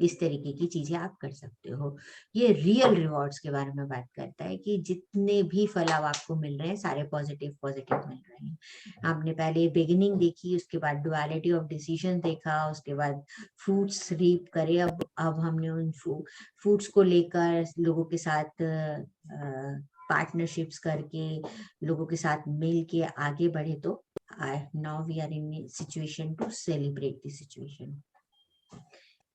इस तरीके की चीजें आप कर सकते हो। ये रियल रिवॉर्ड्स के बारे में बात करता है कि जितने भी फल अब आपको मिल रहे हैं सारे पॉजिटिव पॉजिटिव मिल रहे हैं। आपने पहले बिगिनिंग देखी, उसके बाद डुअलिटी ऑफ डिसीजन देखा, उसके बाद फ्रूट्स रीप करे। अब हमने उन फ्रूट्स को लेकर लोगों के साथ पार्टनरशिप्स करके, लोगों के साथ मिल के आगे बढ़े। तो now we are in situation to celebrate the situation.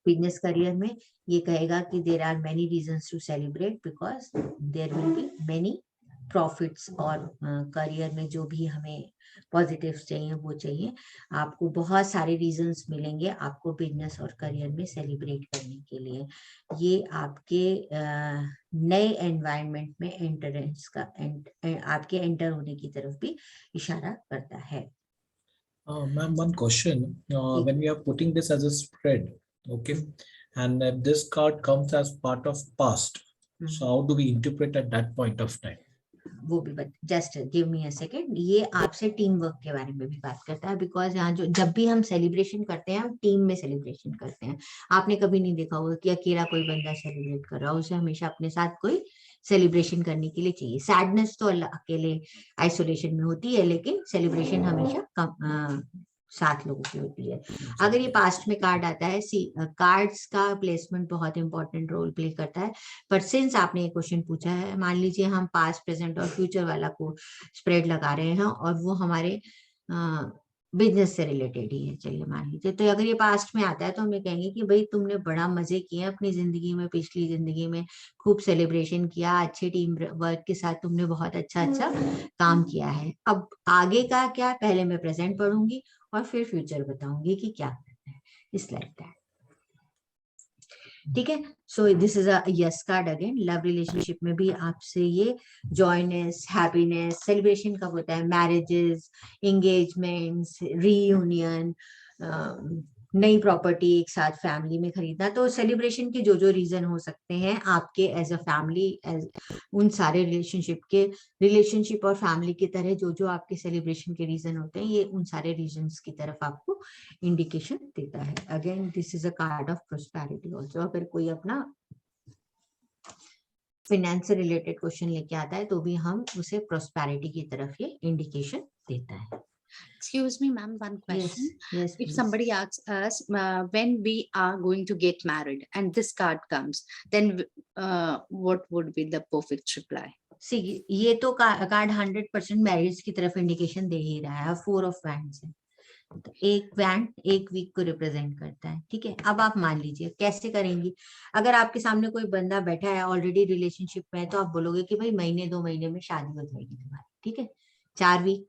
Business career में ये कहेगा कि there are many reasons to celebrate because there will be many profits. और करियर में जो भी हमें पॉजिटिव्स चाहिए वो चाहिए, आपको बहुत सारे रीजंस मिलेंगे आपको बिजनेस और करियर में सेलिब्रेट करने के लिए। ये आपके नए एनवायरनमेंट में एंटरेंस का आपके एंटर होने की तरफ भी इशारा करता है। Ma'am, one question. When we are putting this as a spread, okay, and if this card comes as part of past, so how do we interpret at that point of time? वो भी just give me a second. ये आपसे team work के बारे में भी बात करता है, बिकॉज यहाँ जो जब भी हम सेलिब्रेशन करते हैं हम टीम में सेलिब्रेशन करते हैं। आपने कभी नहीं देखा होगा कि अकेला कोई बंदा सेलिब्रेट कर रहा हो, उसे हमेशा अपने साथ कोई सेलिब्रेशन करने के लिए चाहिए। सैडनेस तो अकेले आइसोलेशन में होती है, लेकिन सेलिब्रेशन हमेशा सात लोगों की होती है। अगर ये पास्ट में कार्ड आता है, कार्ड्स का प्लेसमेंट बहुत इंपॉर्टेंट रोल प्ले करता है। पर सिंस आपने ये क्वेश्चन पूछा है, मान लीजिए हम पास्ट प्रेजेंट और फ्यूचर वाला को स्प्रेड लगा रहे हैं और वो हमारे बिजनेस से रिलेटेड ही है, चलिए मान लीजिए। तो अगर ये पास्ट में आता है तो हम ये कहेंगे कि भाई तुमने बड़ा मजे किए अपनी जिंदगी में, पिछली जिंदगी में खूब सेलिब्रेशन किया, अच्छे टीम वर्क के साथ तुमने बहुत अच्छा काम किया है। अब आगे का क्या, पहले मैं प्रेजेंट पढ़ूंगी और फिर फ्यूचर बताऊंगी कि क्या करना है। इस लाइक दैट, ठीक है। सो this is a yes card again. Love relationship में भी आपसे ये जॉयनेस, हैप्पीनेस, सेलिब्रेशन कब होता है, मैरिजेस, एंगेजमेंट्स, रीयूनियन, नई प्रॉपर्टी एक साथ फैमिली में खरीदना। तो सेलिब्रेशन के जो जो रीजन हो सकते हैं आपके एज अ फैमिली, उन सारे रिलेशनशिप और फैमिली की तरह जो जो आपके सेलिब्रेशन के रीजन होते हैं, ये उन सारे रीजन्स की तरफ आपको इंडिकेशन देता है। Again this is a card of prosperity also. अगर कोई अपना फाइनेंस से रिलेटेड क्वेश्चन लेके आता है तो भी हम उसे प्रोस्पेरिटी की तरफ ये इंडिकेशन देता है। Excuse me, ma'am, one question. Yes, If please. somebody asks us when we are going to get married and this card comes, then what would be the perfect reply? See, ये तो card 100% marriage की तरफ indication दे ही रहा है। 4 of wands है, तो एक wand एक वीक को रिप्रेजेंट करता है, ठीक है। अब आप मान लीजिए कैसे करेंगी। अगर आपके सामने कोई बंदा बैठा है ऑलरेडी रिलेशनशिप में है तो आप बोलोगे कि भाई महीने 2 महीने में शादी हो जाएगी तुम्हारी, ठीक है, 4 वीक,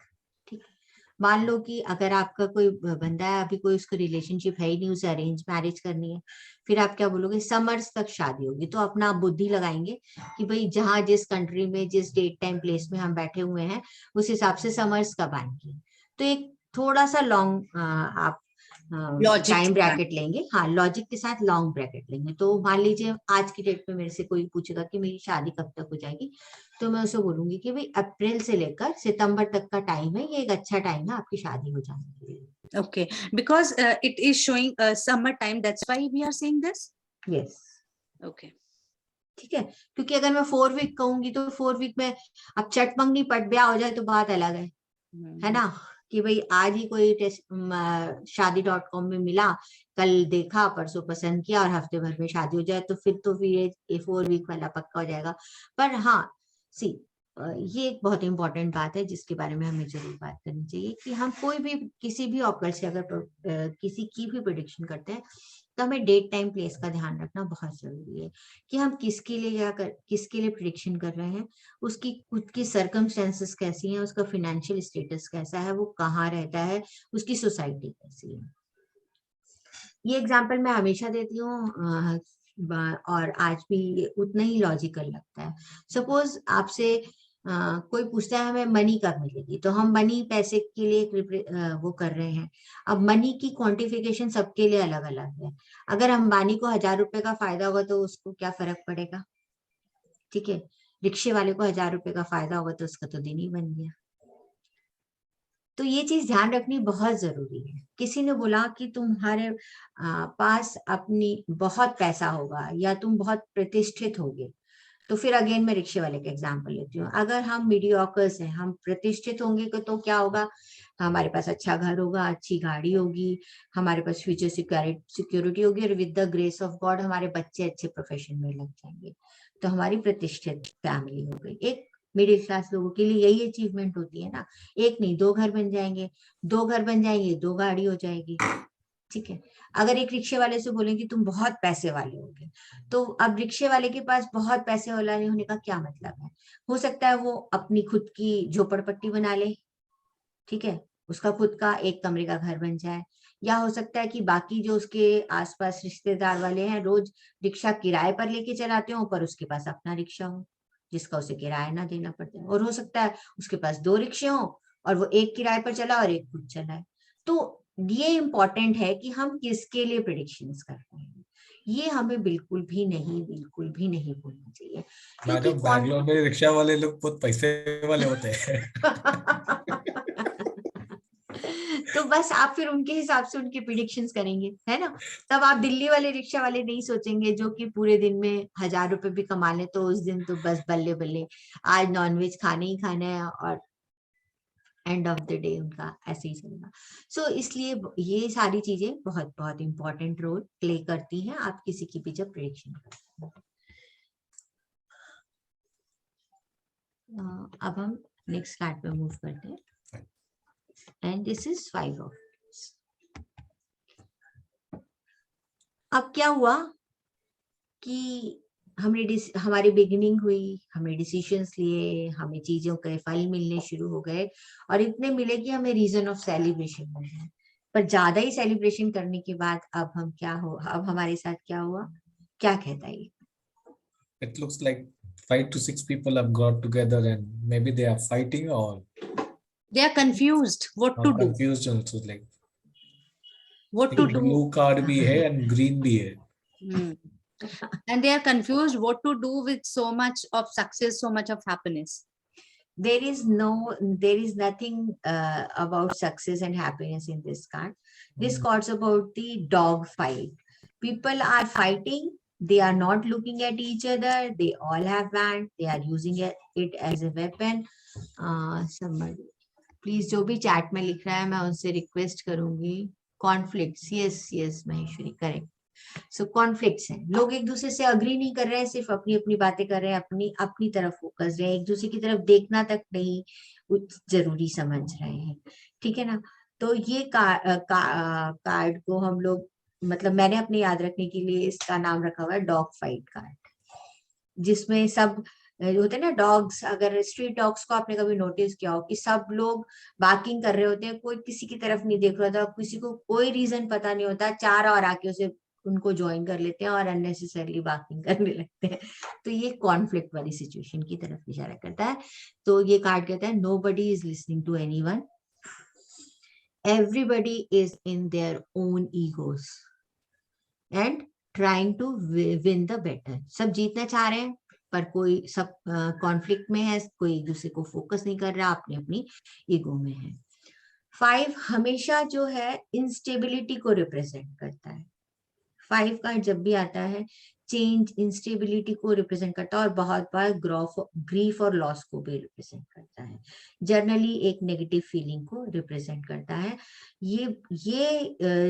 ठीक है। मान लो कि अगर आपका कोई बंदा है, अभी कोई उसको रिलेशनशिप है ही नहीं, उसे अरेंज मैरिज करनी है, फिर आप क्या बोलोगे, समर्स तक शादी होगी, तो अपना आप बुद्धि लगाएंगे कि भाई जहां जिस कंट्री में जिस डेट टाइम प्लेस में हम बैठे हुए हैं उस हिसाब से समर्स कब आएंगी। तो एक थोड़ा सा लॉन्ग आप लॉजिक टाइम ब्रैकेट लेंगे, हाँ लॉजिक के साथ लॉन्ग ब्रैकेट लेंगे। तो मान लीजिए आज की डेट में मेरे से कोई पूछेगा कि मेरी शादी कब तक हो जाएगी, तो मैं उसे बोलूंगी कि भाई अप्रैल से लेकर सितंबर तक का टाइम है, ये एक अच्छा टाइम है आपकी शादी हो जाने के लिए। Okay, because it is showing summer time, that's why we are saying this. Yes, Okay. ठीक है, क्योंकि अगर मैं 4 वीक कहूंगी तो 4 वीक में अब चट मंगनी पट ब्याह हो जाए तो बात अलग है ना, कि भाई आज ही कोई शादी.com में मिला, कल देखा, परसों पसंद किया और हफ्ते भर में शादी हो जाए, तो फिर ये 4 वीक वाला पक्का हो जाएगा। पर हाँ सी ये एक बहुत इंपॉर्टेंट बात है जिसके बारे में हमें जरूर बात करनी चाहिए कि हम कोई भी किसी भी ऑकल्ट से अगर किसी की भी प्रेडिक्शन करते हैं तो हमें डेट टाइम प्लेस का ध्यान रखना बहुत जरूरी है कि हम किसके लिए प्रेडिक्शन कर रहे हैं, उसकी खुद की सर्कमस्टेंसेस कैसी हैं, उसका फाइनेंशियल स्टेटस कैसा है, वो कहाँ रहता है, उसकी सोसाइटी कैसी है। ये एग्जांपल मैं हमेशा देती हूँ और आज भी ये उतना ही लॉजिकल लगता है। सपोज आपसे कोई पूछता है हमें मनी कब मिलेगी, तो हम मनी पैसे के लिए वो कर रहे हैं। अब मनी की क्वांटिफिकेशन सबके लिए अलग अलग है। अगर अंबानी को 1000 रुपए का फायदा होगा तो उसको क्या फर्क पड़ेगा, ठीक है, रिक्शे वाले को 1000 रुपए का फायदा होगा तो उसका तो दिन ही बन गया। तो ये चीज ध्यान रखनी बहुत जरूरी है। किसी ने बोला कि तुम्हारे पास अपनी बहुत पैसा होगा या तुम बहुत प्रतिष्ठित होगे, तो फिर अगेन मैं रिक्शे वाले का एग्जांपल लेती हूँ। अगर हम मीडियोकर्स हैं, हम प्रतिष्ठित होंगे तो क्या होगा, हमारे पास अच्छा घर होगा, अच्छी गाड़ी होगी, हमारे पास फ्यूचर सिक्योरिटी होगी और with the grace of God हमारे बच्चे अच्छे प्रोफेशन में लग जाएंगे, तो हमारी प्रतिष्ठित फैमिली हो गई। एक मिडिल क्लास लोगों के लिए यही अचीवमेंट होती है ना, एक नहीं 2 घर बन जाएंगे, 2 घर बन जाएंगे 2 गाड़ी हो जाएगी, ठीक है। अगर एक रिक्शे वाले से बोलेंगे तुम बहुत पैसे वाले होगे, तो अब रिक्शे वाले के पास बहुत पैसे वाला नहीं होने का क्या मतलब है, हो सकता है वो अपनी खुद की झोपड़पट्टी बना ले, ठीक है, उसका खुद का 1 कमरे का घर बन जाए, या हो सकता है कि बाकी जो उसके आसपास रिश्तेदार वाले हैं रोज रिक्शा किराए पर लेके चलाते हो, पर उसके पास अपना रिक्शा हो जिसका उसे किराया ना देना पड़ता, और हो सकता है उसके पास 2 रिक्शे हो और वो एक किराए पर चला और एक खुद चलाए। तो ये इम्पोर्टेंट है कि हम किसके लिए प्रेडिक्शंस करते हैं, ये हमें बिल्कुल भी नहीं भूलना चाहिए, क्योंकि मैडम बैंगलोर में रिक्शा वाले लोग बहुत पैसे वाले होते हैं। तो बस आप फिर उनके हिसाब से उनकी प्रिडिक्शंस करेंगे, है ना। तब आप दिल्ली वाले रिक्शा वाले नहीं सोचेंगे जो कि पूरे दिन में 1000 रुपए भी कमा ले, तो उस दिन तो बस बल्ले बल्ले आज नॉनवेज खाने ही खाना है और एंड ऑफ द डे उनका ऐसे ही चलेगा। सो इसलिए ये सारी चीजें बहुत बहुत इंपॉर्टेंट रोल प्ले करती हैं आप किसी की भी जब प्रेडिक्शन करते हैं। अब हम नेक्स्ट स्लाइड पे मूव करते हैं, एंड दिस इज 5 ऑफ। अब क्या हुआ कि हमारी बिगिनिंग हुई, हमने डिसीजंस लिए, हमें चीजों के फल मिलने शुरू हो गए और इतने मिले कि हमें रीजन ऑफ सेलिब्रेशन मिल गया। पर ज्यादा ही सेलिब्रेशन करने के बाद अब हमारे साथ क्या हुआ, क्या कहता है ये? It looks like 5 to 6 people have got together and maybe they are fighting or They are confused what to do. confused also, like What to do. blue card bhi hai and green bhi hai. And they are confused what to do with so much of success, so much of happiness. There is nothing about success and happiness in this card. This card's about the dog fight. People are fighting. They are not looking at each other. They all have band. They are using it as a weapon. Somebody, please, जो भी chat में लिख रहा है मैं उनसे request करूंगी। Conflicts, yes Maheshwari, correct. So conflicts हैं, लोग एक दूसरे से अग्री नहीं कर रहे हैं, सिर्फ अपनी अपनी बातें कर रहे हैं, अपनी तरफ फोकस रहे हैं, एक दूसरे की तरफ देखना तक नहीं जरूरी समझ रहे हैं, ठीक है ना। तो ये कार्ड को हम लोग, मतलब मैंने अपने याद रखने के लिए इसका नाम रखा हुआ है डॉग फाइट कार्ड, जिसमें सब होते हैं ना डॉग्स, अगर स्ट्रीट डॉग्स को आपने कभी नोटिस किया हो कि सब लोग बार्किंग कर रहे होते हैं, कोई किसी की तरफ नहीं देख रहा था, किसी को कोई रीजन पता नहीं होता, चार और आके उसे उनको ज्वाइन कर लेते हैं और अननेसेसरली बार्किंग करने लगते हैं। तो ये कॉन्फ्लिक्ट वाली सिचुएशन की तरफ इशारा करता है। तो ये कार्ड कहता है nobody is listening to anyone, everybody is in their own egos and trying to win the battle. सब जीतना चाह रहे हैं पर कोई सब कॉन्फ्लिक्ट में है, कोई एक दूसरे को फोकस नहीं कर रहा, अपनी अपनी ईगो में है। 5 हमेशा जो है इंस्टेबिलिटी को रिप्रेजेंट करता है। 5 कार्ड जब भी आता है चेंज, इंस्टेबिलिटी को रिप्रेजेंट करता है और बहुत बार ग्रीफ और लॉस को भी रिप्रेजेंट करता है। जनरली एक नेगेटिव फीलिंग को रिप्रेजेंट करता है। ये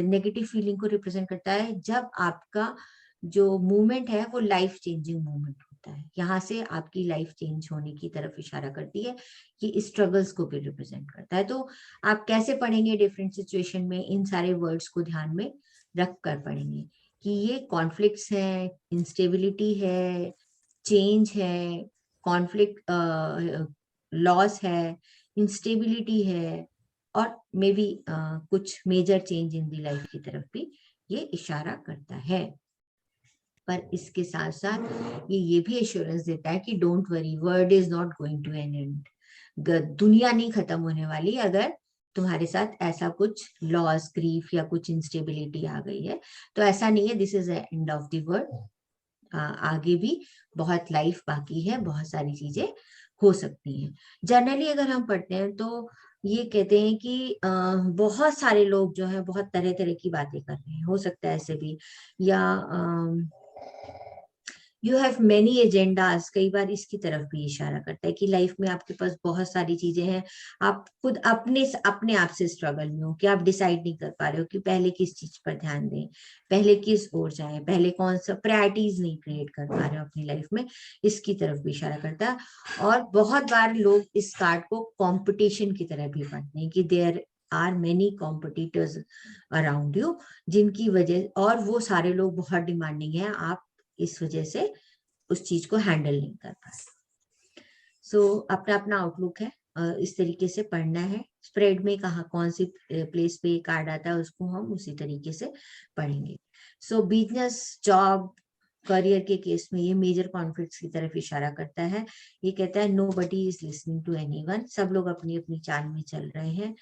नेगेटिव फीलिंग को रिप्रेजेंट करता है जब आपका जो मूवमेंट है वो लाइफ चेंजिंग मूवमेंट होता है, यहाँ से आपकी लाइफ चेंज होने की तरफ इशारा करती है। ये स्ट्रगल्स को भी रिप्रेजेंट करता है। तो आप कैसे पढ़ेंगे डिफरेंट सिचुएशन में, इन सारे वर्ड्स को ध्यान में रख कर पढ़ेंगे कि ये कॉन्फ्लिक्ट्स है, इंस्टेबिलिटी है, चेंज है, कॉन्फ्लिक्ट लॉस है, इंस्टेबिलिटी है और मे बी कुछ major change in the life की तरफ भी ये इशारा करता है। पर इसके साथ साथ ये भी एश्योरेंस देता है कि don't worry, world is not going to an end. दुनिया नहीं खत्म होने वाली अगर तुम्हारे साथ ऐसा कुछ लॉस, ग्रीफ या कुछ इंस्टेबिलिटी आ गई है, तो ऐसा नहीं है this is the end of the world. आगे भी बहुत लाइफ बाकी है, बहुत सारी चीजें हो सकती हैं। जनरली अगर हम पढ़ते हैं तो ये कहते हैं कि बहुत सारे लोग जो है बहुत तरह तरह की बातें कर रहे हैं, हो सकता है ऐसे भी, या यू हैव मेनी एजेंडाज, कई बार इसकी तरफ भी इशारा करता है कि लाइफ में आपके पास बहुत सारी चीजें हैं, आप खुद अपने आप से स्ट्रगल में हो कि आप डिसाइड नहीं कर पा रहे हो कि पहले किस चीज पर ध्यान दें, पहले किस ओर जाएं, पहले कौन सा प्रायोरिटीज नहीं क्रिएट कर पा रहे हो अपनी लाइफ में, इसकी तरफ भी इशारा करता है। और बहुत बार लोग इस कार्ड को कॉम्पिटिशन की तरह भी पढ़ते हैं कि there are many competitors around you, जिनकी वजह, और वो सारे लोग बहुत डिमांडिंग है, आप इस वजह से उस चीज को हैंडल नहीं कर पाते। सो अपना अपना आउटलुक है, इस तरीके से पढ़ना है। स्प्रेड में कहा कौन सी प्लेस पे कार्ड आता है उसको हम उसी तरीके से पढ़ेंगे। सो बिजनेस, जॉब, करियर के केस में ये मेजर कॉन्फ्लिक्ट्स की तरफ इशारा करता है। ये कहता है nobody is listening to anyone, सब लोग अपनी अपनी चाल में चल रहे हैं।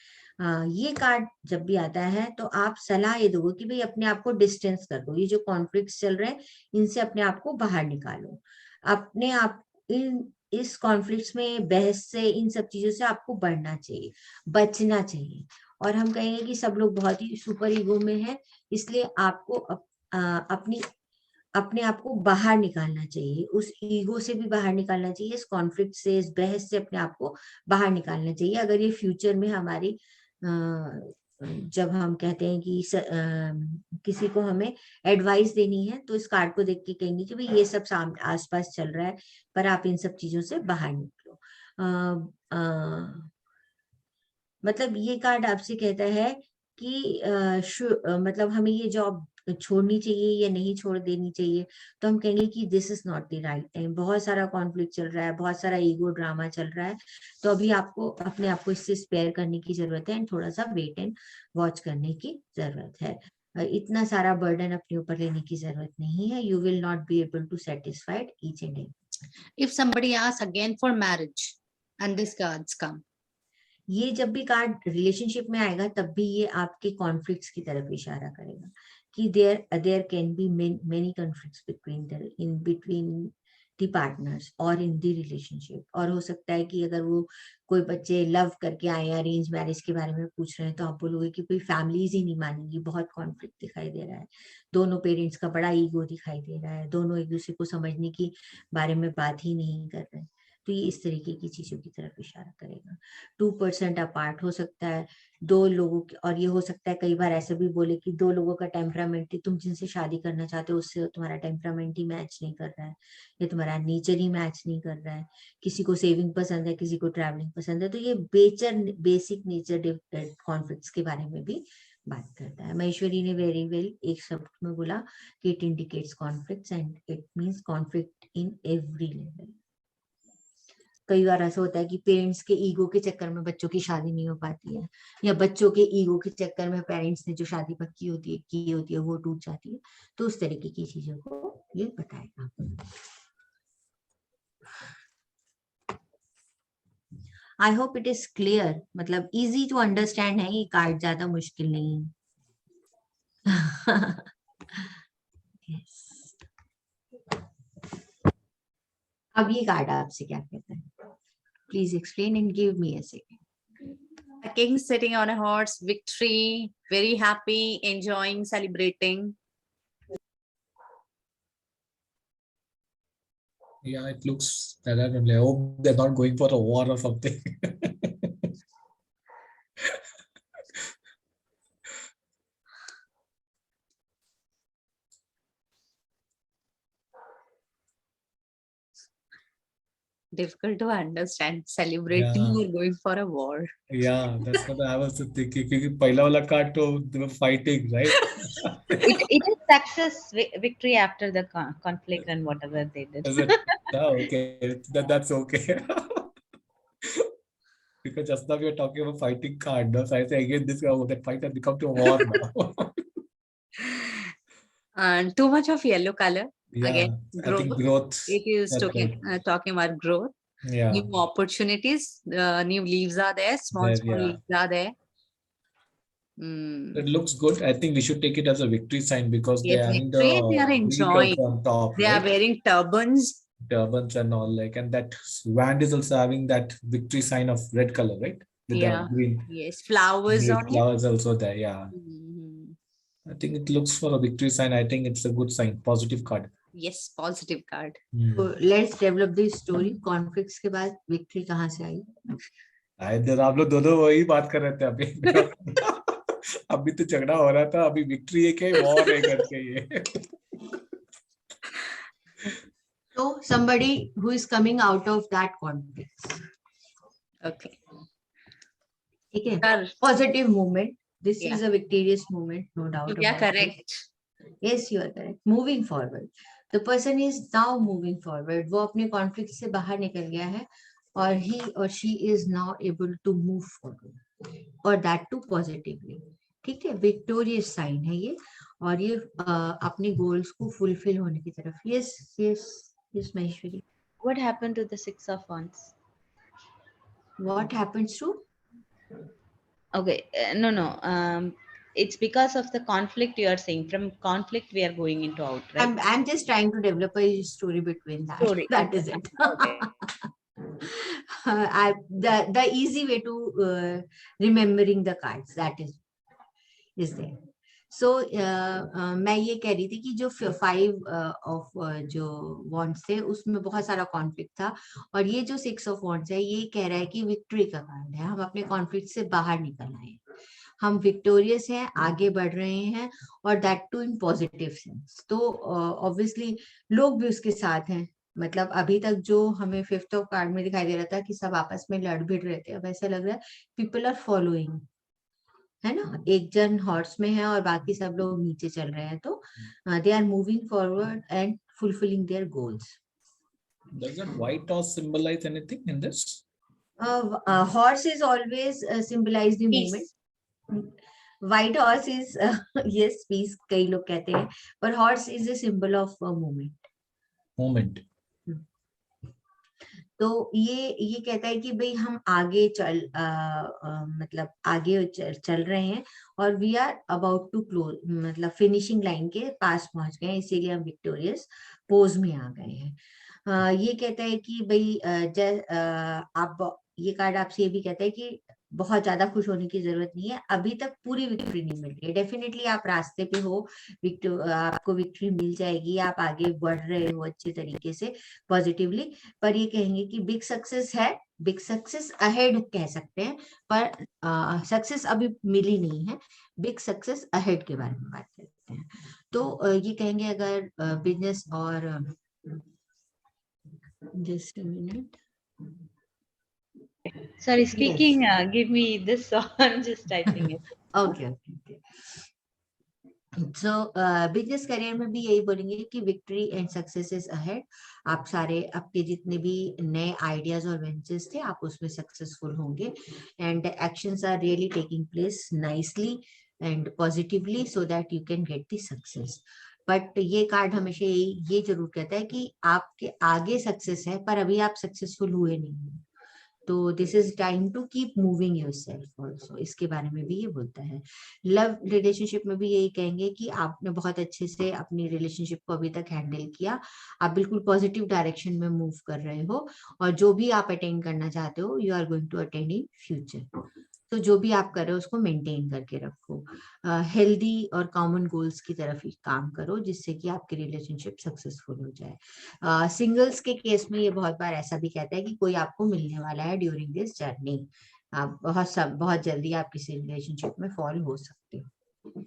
ये कार्ड जब भी आता है तो आप सलाह ये दोगे कि भाई अपने आप को डिस्टेंस कर दो, ये जो कॉन्फ्लिक्ट्स चल रहे हैं इनसे अपने आप को बाहर निकालो, अपने आप इस कॉन्फ्लिक्ट्स में बहस से, इन सब चीजों से आपको बढ़ना चाहिए, बचना चाहिए। और हम कहेंगे कि सब लोग बहुत ही सुपर ईगो में है, इसलिए आपको अपने आप को बाहर निकालना चाहिए, उस ईगो से भी बाहर निकालना चाहिए, इस कॉन्फ्लिक्ट से, इस बहस से अपने आप को बाहर निकालना चाहिए। अगर ये फ्यूचर में हमारी जब हम कहते हैं कि किसी को हमें एडवाइस देनी है तो इस कार्ड को देख के कहेंगे कि भाई ये सब आसपास चल रहा है पर आप इन सब चीजों से बाहर निकलो। मतलब ये कार्ड आपसे कहता है कि मतलब हमें ये जॉब छोड़नी चाहिए या नहीं छोड़ देनी चाहिए, तो हम कहेंगे कि this is not the right time, बहुत सारा कॉन्फ्लिक्ट चल रहा है, बहुत सारा ईगो ड्रामा चल रहा है, तो अभी आपको अपने आप को इससे स्पेयर करने की जरूरत है एंड थोड़ा सा वेट एंड वॉच करने की जरूरत है। इतना सारा बर्डन अपने ऊपर लेने की जरूरत नहीं है, you will not be able to satisfied each and every. If somebody asks again for marriage and this cards come, ये जब भी कार्ड रिलेशनशिप में आएगा तब भी ये आपके कॉन्फ्लिक्ट्स की तरफ इशारा करेगा कि there can be many conflicts between the partners और इन द रिलेशनशिप। और हो सकता है कि अगर वो कोई बच्चे लव करके आए, अरेंज मैरिज के बारे में पूछ रहे हैं, तो आप बोलोगे कि कोई फैमिलीज ही नहीं मानेंगी, बहुत कॉन्फ्लिक्ट दिखाई दे रहा है, दोनों पेरेंट्स का बड़ा ईगो दिखाई दे रहा है, दोनों एक दूसरे को समझने की बारे में बात ही नहीं कर रहे, तो ये इस तरीके की चीजों की तरफ इशारा करेगा। 2% अपार्ट हो सकता है दो लोगों की, और ये हो सकता है कई बार ऐसे भी बोले कि दो लोगों का टेम्परामेंट ही, तुम जिनसे शादी करना चाहते हो उससे तुम्हारा टेम्परामेंट ही मैच नहीं कर रहा है, या तुम्हारा नेचर ही मैच नहीं कर रहा है, किसी को सेविंग पसंद है, किसी को ट्रैवलिंग पसंद है, तो ये बेसिक नेचर कॉन्फ्लिक्ट्स के बारे में भी बात करता है। महेश्वरी ने वेरी वेल एक शब्द में बोला कि it indicates conflicts and it means conflict in every level. कई बार ऐसा होता है कि पेरेंट्स के ईगो के चक्कर में बच्चों की शादी नहीं हो पाती है, या बच्चों के ईगो के चक्कर में पेरेंट्स ने जो शादी पक्की होती है की होती है वो टूट जाती है। तो उस तरीके की चीजों को ये बताएगा। I hope it is clear, मतलब इजी टू अंडरस्टैंड है, ये कार्ड ज्यादा मुश्किल नहीं है। yes. अब ये कार्ड आपसे क्या कहता है? Please explain and give me a second. A king sitting on a horse, victory, very happy, enjoying, celebrating. Yeah, it looks that I hope they're not going for a war or something. Difficult to understand. Celebrating Yeah. or going for a war. Yeah, that's what I was thinking. क्योंकि पहला वाला card तो they were fighting, right? It is success, victory after the conflict and whatever they did. Is it? Oh, okay. That's okay. Because just now we were talking about fighting card, no? So I say again, this that fight has become to a war now. And too much of yellow color. Yeah, Again, I think growth. growth. It is That's talking about growth. Yeah, New opportunities. New leaves are there. Small There, yeah. leaves are there. It looks good. I think we should take it as a victory sign because they Yes, are having victory, they are the enjoying. vehicles on top, They are right? wearing turbans. Turbans and all, like, and that wand is also having that victory sign of red color, right? With Yeah. the green, Yes, flowers green on it. flowers also there. Yeah, Mhm. I think it looks for a victory sign. I think it's a good sign, positive card. Yes, positive card. तो let's develop the story. Conflicts के बाद victory कहाँ से आई? इधर आप लोग दोनों वही बात कर रहे थे अभी। अभी तो झगड़ा हो रहा था, अभी विक्ट्री है क्या वॉर है करके ये। So somebody who is coming out of that conflict. Okay. ठीक है, Sir, positive movement, this Yeah. Is a victorious movement, no doubt yeah, correct. Yes, you are correct. Moving forward, the person is now moving forward. वो अपने conflict से बाहर निकल गया है और he or she is now able to move forward, और that too positively. ठीक है, victorious sign है ये, और ये अपने goals को fulfill होने की तरफ. Yes, yes, yes, Maheshwari. What happened to the Six of Wands? What happens to? Okay, no. It's because of the conflict you are saying. From conflict we are going into out, right? I'm just trying to develop a story between that. Story. That is it. Okay. The easy way to remembering the cards, that is there. So मैं ये कह रही थी कि जो 5 of जो wands थे उसमें बहुत सारा कॉन्फ्लिक्ट था, और ये जो 6 of wands है ये कह रहा है कि विक्ट्री का कार्ड है, हम अपने कॉन्फ्लिक्ट से बाहर निकल आए, हम विक्टोरियस हैं, आगे बढ़ रहे हैं, और that too in positive sense. तो ऑब्वियसली लोग भी उसके साथ हैं, मतलब अभी तक जो हमें 5th ऑफ कार्ड में दिखाई दे रहा था कि सब आपस में लड़ भिड़ रहे थे, अब ऐसा लग रहा है पीपल आर फॉलोइंग, है ना, एक जन हॉर्स में है और बाकी सब लोग नीचे चल रहे हैं, तो they are moving forward and fulfilling their goals. Does that white horse symbolize anything in this? Horse is always symbolize the Peace. movement. White horse is yes, peace कई लोग कहते हैं, but horse is a symbol of movement. Moment. तो ये कहता है कि भाई हम आगे मतलब आगे चल रहे हैं, और we are about to close, मतलब फिनिशिंग लाइन के पास पहुंच गए हैं, इसीलिए हम विक्टोरियस पोज में आ गए हैं। ये कहता है कि भाई आप, ये कार्ड आपसे ये भी कहता है कि बहुत ज्यादा खुश होने की जरूरत नहीं है, अभी तक पूरी विक्ट्री नहीं मिल रही है, डेफिनेटली आप रास्ते पे हो, आपको विक्ट्री मिल जाएगी, आप आगे बढ़ रहे हो अच्छे तरीके से पॉजिटिवली, पर ये कहेंगे कि बिग सक्सेस है, बिग सक्सेस अहेड कह सकते हैं, पर सक्सेस अभी मिली नहीं है, बिग सक्सेस अहेड के बारे में बात करते हैं। तो ये कहेंगे अगर बिजनेस और just a minute, Sorry, speaking. Give me this one. Just typing it. Okay. So business career में भी यही बोलेंगे कि victory and success is ahead. आप सारे आपके जितने भी नए आइडियाज और वेंचर्स थे आप उसमें सक्सेसफुल होंगे, and actions are really taking place nicely and positively so that you can get the success. But ये कार्ड हमेशा ये जरूर कहता है कि आपके आगे सक्सेस है पर अभी आप सक्सेसफुल हुए नहीं हो, तो this is time to keep moving yourself also, इसके बारे में भी ये बोलता है। लव रिलेशनशिप में भी यही कहेंगे कि आपने बहुत अच्छे से अपनी रिलेशनशिप को अभी तक हैंडल किया, आप बिल्कुल पॉजिटिव डायरेक्शन में मूव कर रहे हो, और जो भी आप अटेंड करना चाहते हो you are going to attend in future. तो जो भी आप कर रहे हो उसको मेंटेन करके रखो, हेल्दी और कॉमन गोल्स की तरफ ही काम करो जिससे कि आपकी रिलेशनशिप सक्सेसफुल हो जाए। सिंगल्स के केस में ये बहुत बार ऐसा भी कहता है कि कोई आपको मिलने वाला है ड्यूरिंग दिस जर्नी, आप बहुत जल्दी आप किसी रिलेशनशिप में फॉल हो सकते हो।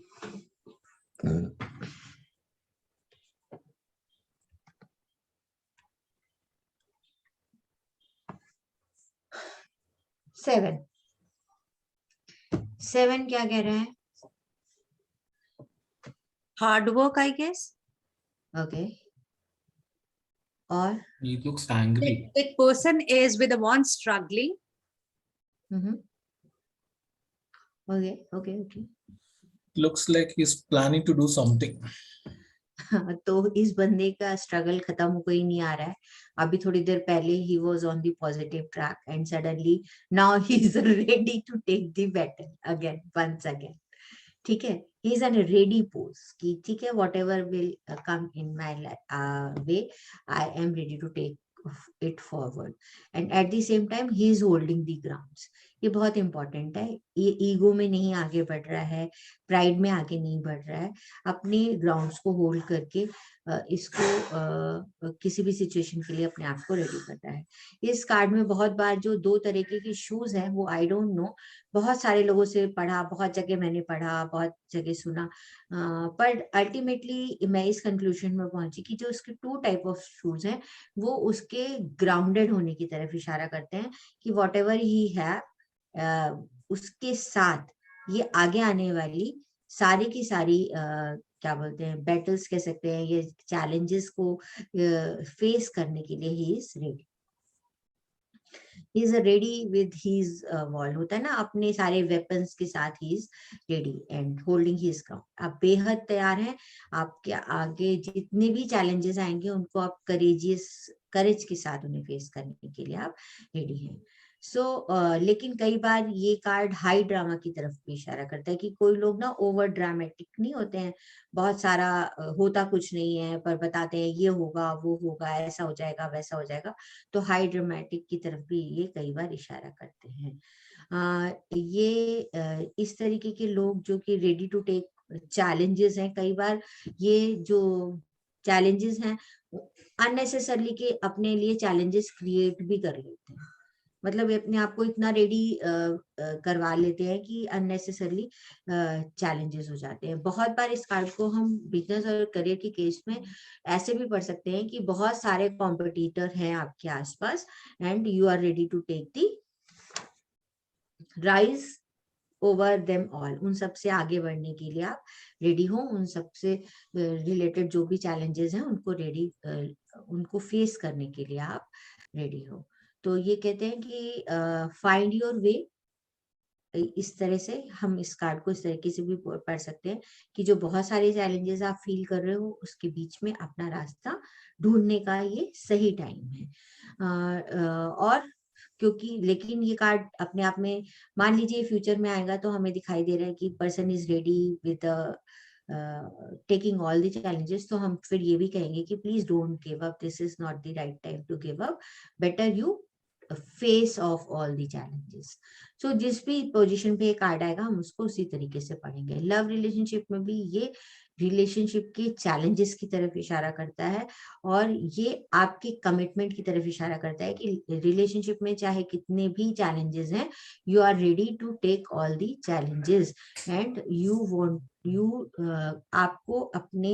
सेवन क्या कह रहा है? Hard work, I guess. Okay, और He looks angry. A person is with the one struggling. Okay okay okay. Looks like he's planning to do something. तो इस बंदे का स्ट्रगल खत्म हो ही नहीं आ रहा है। अभी थोड़ी देर पहले ही was on the positive track and suddenly now he is ready to take the battle again, once again. ठीक है, he is an ready pose कि ठीक है whatever will come in my way, I am ready to take it forward, and at the same time he is holding the grounds. ये बहुत important है, ये ego में नहीं आगे बढ़ रहा है, प्राइड में आगे नहीं बढ़ रहा है, अपने ग्राउंड्स को होल्ड करके इसको किसी भी सिचुएशन के लिए अपने आप को रेडी कर रहा है। इस कार्ड में बहुत बार जो दो तरीके के शूज हैं वो आई डोंट नो, बहुत सारे लोगों से पढ़ा, बहुत जगह मैंने पढ़ा, बहुत जगह सुना, पर अल्टीमेटली मैं इस कंक्लूजन में पहुंची कि जो उसके टू टाइप ऑफ शूज हैं वो उसके ग्राउंडेड होने की तरफ इशारा करते हैं कि वॉट एवर ही है उसके साथ ये आगे आने वाली सारी की सारी क्या बोलते हैं बैटल्स कह सकते हैं, ये चैलेंजेस को फेस करने के लिए ही is ready. He is ready with his wall, होता है ना अपने सारे वेपन्स के साथ, ही is ready and holding his ground. आप बेहद तैयार हैं, आपके आगे जितने भी चैलेंजेस आएंगे उनको आप करेज के साथ उन्हें फेस करने के लिए आप रेडी हैं। लेकिन कई बार ये कार्ड हाई ड्रामा की तरफ भी इशारा करता है कि कोई लोग ना ओवर ड्रामेटिक नहीं होते हैं, बहुत सारा होता कुछ नहीं है पर बताते हैं ये होगा वो होगा, ऐसा हो जाएगा वैसा हो जाएगा, तो हाई ड्रामेटिक की तरफ भी ये कई बार इशारा करते हैं। ये इस तरीके के लोग जो कि रेडी टू टेक चैलेंजेस हैं, कई बार ये जो चैलेंजेस हैं अननेसेसरली के अपने लिए चैलेंजेस क्रिएट भी कर लेते हैं, मतलब अपने आप को इतना रेडी करवा लेते हैं कि अननेसेसरली चैलेंजेस हो जाते हैं। बहुत बार इस कार्ड को हम बिजनेस और करियर के केस में ऐसे भी पढ़ सकते हैं कि बहुत सारे कॉम्पिटिटर हैं आपके आसपास and you are ready to take the rise over them all, उन सबसे आगे बढ़ने के लिए आप रेडी हो, उन सबसे रिलेटेड जो भी चैलेंजेस हैं उनको फेस करने के लिए आप रेडी हो। तो ये कहते हैं कि फाइंड योर वे, इस तरह से हम इस कार्ड को इस तरीके से भी पढ़ सकते हैं कि जो बहुत सारे चैलेंजेस आप फील कर रहे हो उसके बीच में अपना रास्ता ढूंढने का ये सही टाइम है। और क्योंकि लेकिन ये कार्ड अपने आप में मान लीजिए फ्यूचर में आएगा तो हमें दिखाई दे रहा है कि person is ready with taking all the challenges, तो हम फिर ये भी कहेंगे कि please don't give up, this is not the right time to give up, better you face of all the challenges. So जिस भी पोजीशन पे कार्ड आएगा हम उसको उसी तरीके से पढ़ेंगे। लव रिलेशनशिप में भी ये रिलेशनशिप के चैलेंजेस की तरफ इशारा करता है और ये आपके कमिटमेंट की तरफ इशारा करता है कि रिलेशनशिप में चाहे कितने भी चैलेंजेस हैं, you are ready to take all the challenges and आपको अपने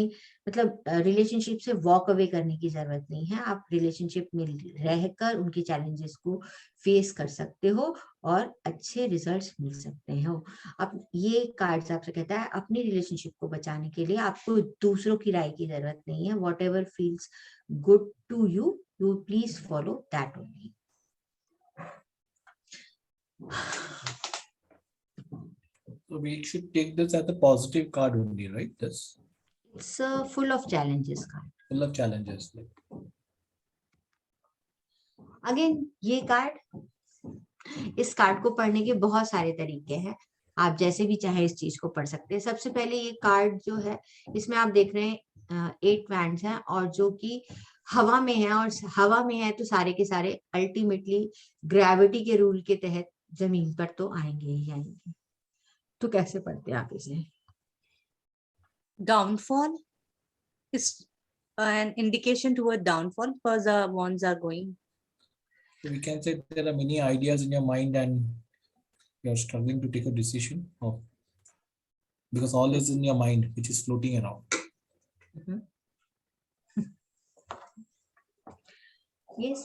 मतलब रिलेशनशिप से वॉक अवे करने की जरूरत नहीं है, आप रिलेशनशिप में रहकर उनके चैलेंजेस को फेस कर सकते हो और अच्छे रिजल्ट्स मिल सकते हो। अब ये कार्ड्स आपसे कहता है अपनी रिलेशनशिप को बचाने के लिए आपको दूसरों की राय की जरूरत नहीं है। Whatever feels good to you, you please follow that only. So we should take this as a positive card only, right? This It's full of challenges card. full of challenges. Again ये card, इस card को पढ़ने के बहुत सारे तरीके हैं, आप जैसे भी चाहे इस चीज को पढ़ सकते हैं। सबसे पहले ये कार्ड जो है इसमें आप देख रहे हैं 8 वैंड्स हैं और जो कि हवा में है, और हवा में है तो सारे के सारे अल्टीमेटली ग्रेविटी के रूल के तहत जमीन पर तो आएंगे ही आएंगे। तो कैसे पढ़ते हैं आप इसे? Downfall is an indication toward downfall because the wands are going. So we can say there are many ideas in your mind and you're struggling to take a decision, or because all is in your mind which is floating around. yes,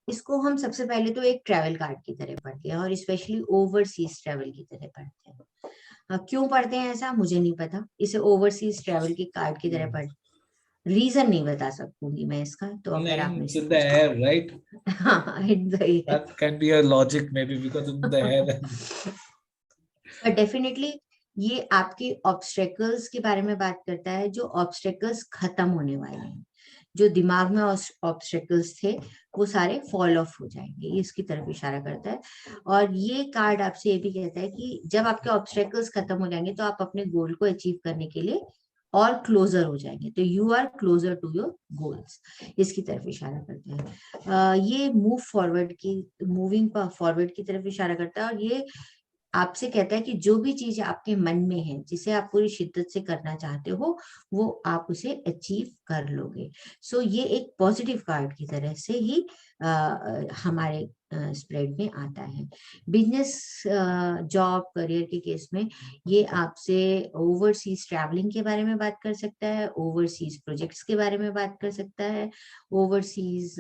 इसको हम सबसे पहले तो एक travel card की तरह पढ़ते हैं और स्पेशली ओवरसीज ट्रैवल की तरह पढ़ते हैं। क्यों पढ़ते हैं ऐसा मुझे नहीं पता, इसे ओवरसीज ट्रैवल की कार्ड की तरह पढ़, रीजन नहीं बता सकूंगी मैं इसका, तो अगर आप It's in the air, right? That can be a logic maybe because in the air. But definitely ये आपके ऑब्स्टेकल्स के बारे में बात करता है, जो ऑब्स्टेकल्स खत्म होने वाले हैं, जो दिमाग में ऑब्स्टेकल्स थे वो सारे फॉल ऑफ हो जाएंगे, ये इसकी तरफ इशारा करता है। और ये कार्ड आपसे ये भी कहता है कि जब आपके ऑब्स्टेकल्स खत्म हो जाएंगे तो आप अपने गोल को अचीव करने के लिए और क्लोजर हो जाएंगे, तो you are closer to your goals, इसकी तरफ इशारा करता है। ये मूविंग फॉरवर्ड की तरफ इशारा करता है और ये आपसे कहता है कि जो भी चीज आपके मन में है जिसे आप पूरी शिद्दत से करना चाहते हो वो आप उसे अचीव कर लोगे। सो ये एक पॉजिटिव कार्ड की तरह से ही हमारे स्प्रेड में आता है। बिजनेस, जॉब, करियर के केस में ये आपसे ओवरसीज ट्रैवलिंग के बारे में बात कर सकता है, ओवरसीज प्रोजेक्ट्स के बारे में बात कर सकता है, ओवरसीज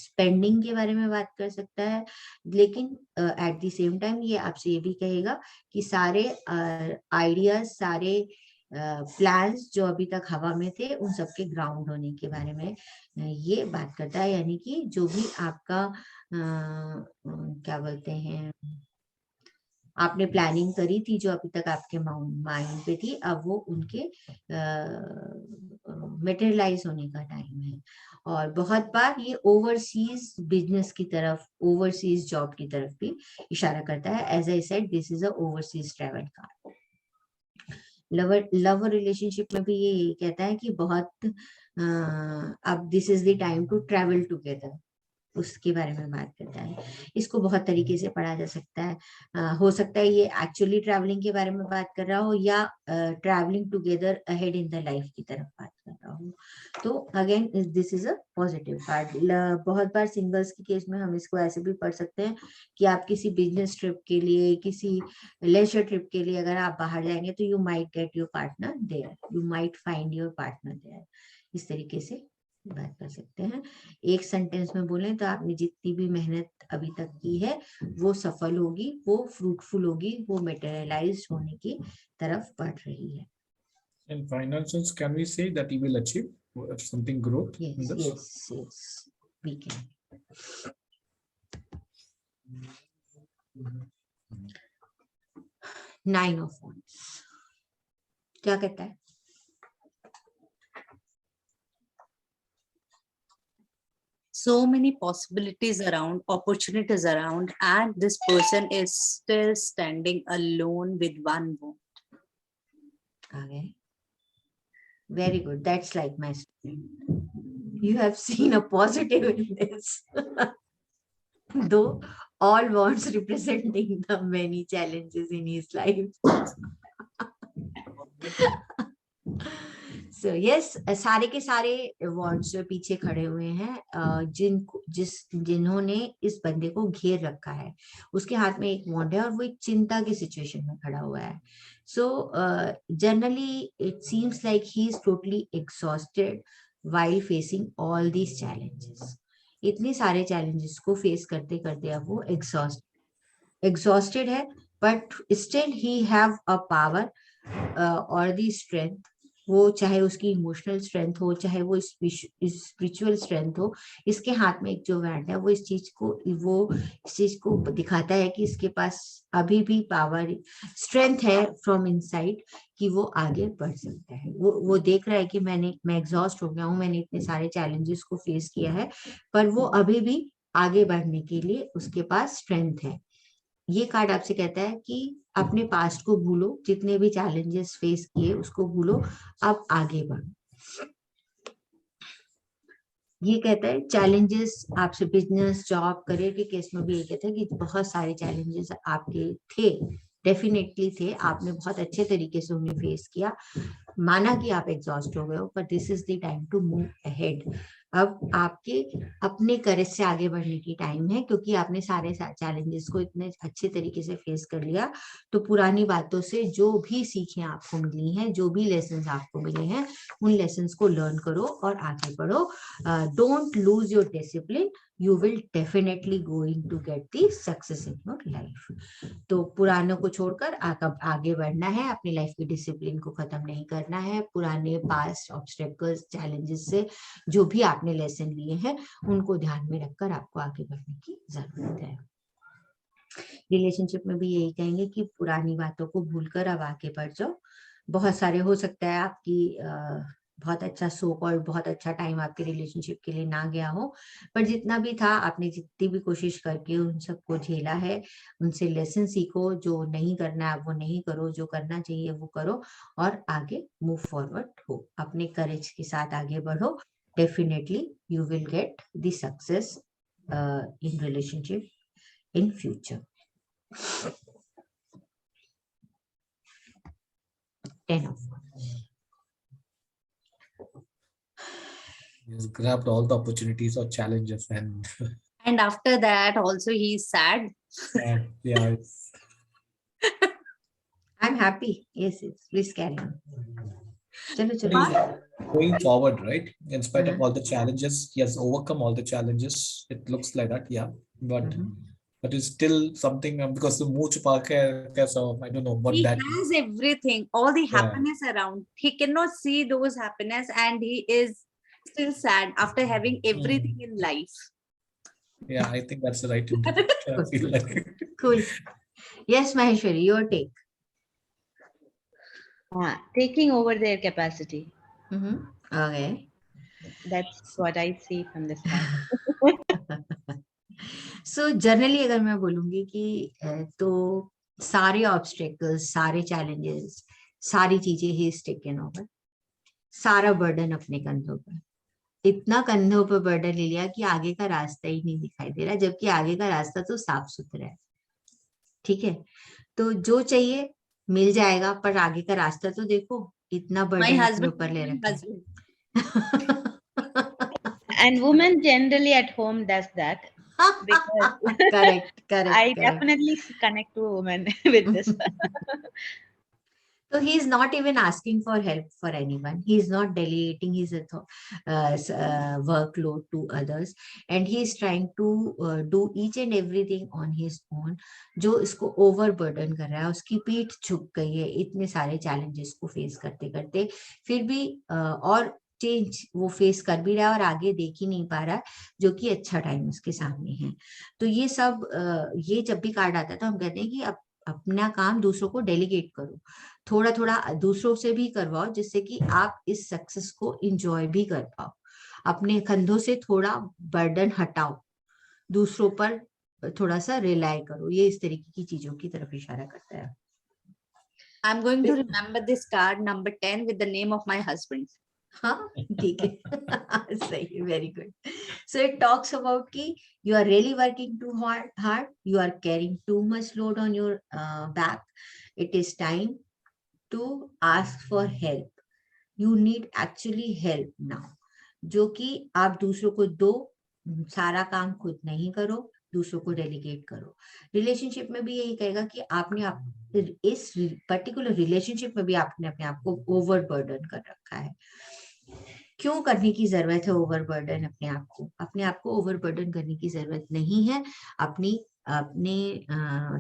स्पेंडिंग के बारे में बात कर सकता है। लेकिन एट द सेम टाइम ये आपसे ये भी कहेगा कि सारे आइडियाज, सारे प्लान्स जो अभी तक हवा में थे उन सबके ग्राउंड होने के बारे में ये बात करता है। यानी कि जो भी आपका क्या बोलते हैं, आपने प्लानिंग करी थी जो अभी तक आपके माइंड पे थी, अब वो उनके मटेरियलाइज होने का टाइम है। और बहुत बार ये ओवरसीज बिजनेस की तरफ, ओवरसीज जॉब की तरफ भी इशारा करता है। As I said, this is a overseas travel card. Love relationship में भी ये कहता है कि बहुत अब this is the time to travel together, उसके बारे में बात करता है। इसको बहुत तरीके से पढ़ा जा सकता है। हो सकता है ये एक्चुअली ट्रैवलिंग के बारे में बात कर रहा हो या travelling together ahead in the life की तरफ बात कर रहा हो। तो again this is a positive card. बहुत बार सिंगल्स के केस में हम इसको ऐसे भी पढ़ सकते हैं कि आप किसी बिजनेस ट्रिप के लिए, किसी लेजर ट्रिप के लिए अगर आप बाहर जाएंगे तो you might get your partner there, you might find your partner there, इस तरीके से बात कर सकते हैं। एक सेंटेंस में बोलें तो आपने जितनी भी मेहनत अभी तक की है वो सफल होगी, वो फ्रूटफुल होगी, वो मटेरियलाइज होने की तरफ बढ़ रही है। In finances, can we say that he will achieve something growth? Yes, we can. 9 of Wands क्या कहता है? So many possibilities around, opportunities around, and this person is still standing alone with one wand. Okay. Very good. That's like my story. You have seen a positive in this. Though all wands representing the many challenges in his life. So yes, सारे के सारे wands पीछे खड़े हुए हैं, जिन्होंने इस बंदे को घेर रखा है। उसके हाथ में एक wand है और वो एक चिंता की सिचुएशन में खड़ा हुआ है। So generally it seems like he is totally exhausted while facing all these challenges. इतने सारे चैलेंजेस को फेस करते करते अब वो एग्जॉस्टेड है, but still he have a power और दी स्ट्रेंथ, वो चाहे उसकी इमोशनल स्ट्रेंथ हो, चाहे वो स्पिरिचुअल स्ट्रेंथ हो, इसके हाथ में एक जो वैंड है वो इस चीज को दिखाता है कि इसके पास अभी भी पावर, स्ट्रेंथ है फ्रॉम इनसाइड, कि वो आगे बढ़ सकता है। वो देख रहा है कि मैं एग्जॉस्ट हो गया हूँ, मैंने इतने सारे चैलेंजेस को फेस किया है, पर वो अभी भी आगे बढ़ने के लिए उसके पास स्ट्रेंथ है। ये कार्ड आपसे कहता है कि अपने पास्ट को भूलो, जितने भी चैलेंजेस फेस किए उसको भूलो, अब आगे बढ़ो। ये कहता है चैलेंजेस आपसे बिजनेस, जॉब, करियर के केस में भी ये कहता है कि बहुत सारे चैलेंजेस आपके थे, डेफिनेटली थे, आपने बहुत अच्छे तरीके से उन्हें फेस किया, माना कि आप एग्जॉस्ट हो गए हो, पर this is the time to move ahead. अब आपके अपने करेज से आगे बढ़ने की टाइम है, क्योंकि आपने सारे चैलेंजेस को इतने अच्छे तरीके से फेस कर लिया। तो पुरानी बातों से जो भी सीखें आपको मिली हैं, जो भी लेसन्स आपको मिले हैं, उन लेसन्स को लर्न करो और आगे बढ़ो। Don't lose your discipline, you will definitely going to get the success in your life। तो पुरानों को छोड़कर आगे बढ़ना है, अपनी लाइफ की डिसिप्लिन को खत्म नहीं करना है। पुराने पास्ट ऑब्स्टेकल्स, चैलेंजेस से जो भी आपने लेसन लिए हैं उनको ध्यान में रखकर आपको आगे बढ़ने की जरूरत है। रिलेशनशिप में भी यही कहेंगे कि पुरानी बातों को भूलकर अब आगे बढ़ जाओ। बहुत सारे हो सकता है आपकी बहुत अच्छा शौक और बहुत अच्छा टाइम आपके रिलेशनशिप के लिए ना गया हो, पर जितना भी था आपने जितनी भी कोशिश करके उन सबको झेला है, उनसे लेसन सीखो, जो नहीं करना है वो नहीं करो, जो करना चाहिए वो करो और आगे मूव फॉरवर्ड हो, अपने करेज के साथ आगे बढ़ो। Definitely you will get the success in relationship in future. 10 of Wands. He's grabbed all the opportunities or challenges and after that also he's sad. yeah, it's I'm happy. Yes, please carry on. Chalo, but chalo. he's going forward, right? In spite of Mhm. all the challenges, he has overcome all the challenges. It looks like that, yeah. But it's still something because the mooch park so I don't know what He that has everything, all the Yeah. happiness around. He cannot see those happiness and he is still sad after having everything in life. Yeah, I think that's the right interpretation. I feel like. Cool. Yes, Maheshwari, your take. Taking over their capacity. Okay. That's what I see from this card. So generally अगर मैं बोलूंगी कि तो सारे obstacles, सारे challenges, सारी चीजें ही taken over, सारा बर्डन अपने कंधों पर, इतना कंधों पर बर्डन ले लिया कि आगे का रास्ता ही नहीं दिखाई दे रहा, जबकि आगे का रास्ता तो साफ सुथरा है। ठीक है, तो जो चाहिए मिल जाएगा, पर आगे का रास्ता तो देखो, इतना बर्डन अपने ऊपर ले रखा है। And women generally at home does that. Because correct. I definitely connect to women with this. So he is not even asking for help for anyone. He is not delegating his workload to others, and he is trying to do each and everything on his own. जो इसको overburden कर रहा है, उसकी पीठ झुक गई है इतने सारे challenges को face करते करते, फिर भी और चेंज वो फेस कर भी रहा है और आगे देख ही नहीं पा रहा है, जो कि अच्छा टाइम उसके सामने है। तो ये सब ये जब भी कार्ड आता है तो हम कहते हैं कि अपना काम दूसरों को डेलीगेट करो, थोड़ा थोड़ा दूसरों से भी करवाओ, जिससे कि आप इस सक्सेस को एंजॉय भी कर पाओ। अपने कंधों से थोड़ा बर्डन हटाओ, दूसरों पर थोड़ा सा रिलाई करो। ये इस तरीके की चीजों की तरफ इशारा करता है। I'm going to remember this card number 10 with the name of my husband. हाँ, ठीक है, सही, very good. So it talks about कि you are really working too hard, you are carrying too much load on your back. It is time to ask for help. You need actually help now. जो कि आप दूसरों को दो, सारा काम खुद नहीं करो, दूसरों को डेलीगेट करो। रिलेशनशिप में भी यही कहेगा कि आपने इस पर्टिकुलर रिलेशनशिप में भी आपने अपने आप को ओवरबर्डन कर रखा है। क्यों करने की जरूरत है ओवरबर्डन अपने आप को ओवरबर्डन करने की जरूरत नहीं है। अपने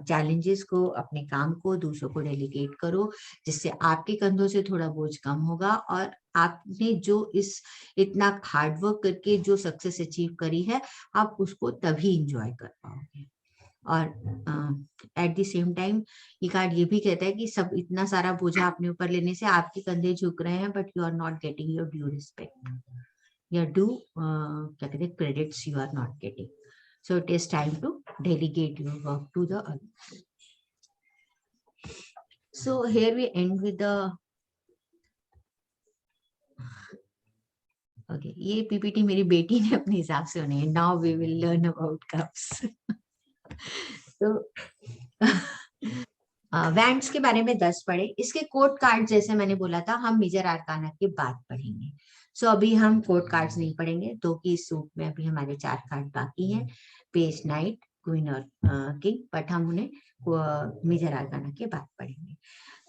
चैलेंजेस को, अपने काम को दूसरों को डेलीगेट करो, जिससे आपके कंधों से थोड़ा बोझ कम होगा और आपने जो इतना हार्डवर्क करके जो सक्सेस अचीव करी है, आप उसको तभी इंजॉय कर पाओगे। और एट द सेम टाइम ये कार्ड ये भी कहता है कि सब इतना सारा बोझा अपने ऊपर लेने से आपके कंधे झुक रहे हैं, but you are not getting your due respect, your due क्या कहते हैं credits you are not getting. So it is time to delegate your work to the other. So here we end with the okay, ये PPT मेरी बेटी ने अपने हिसाब से बनाई है। Now we will learn about cups. तो वैंड्स के बारे में 10 पढ़े। इसके कोड कार्ड जैसे मैंने बोला था हम मेजर आर्काना के बाद पढ़ेंगे। सो अभी हम कोड कार्ड्स नहीं पढ़ेंगे, तो कि इस सूट में अभी हमारे 4 कार्ड बाकी हैं, पेज, नाइट, क्वीन और किंग, बट हम उन्हें मेजर आर्काना के बाद पढ़ेंगे।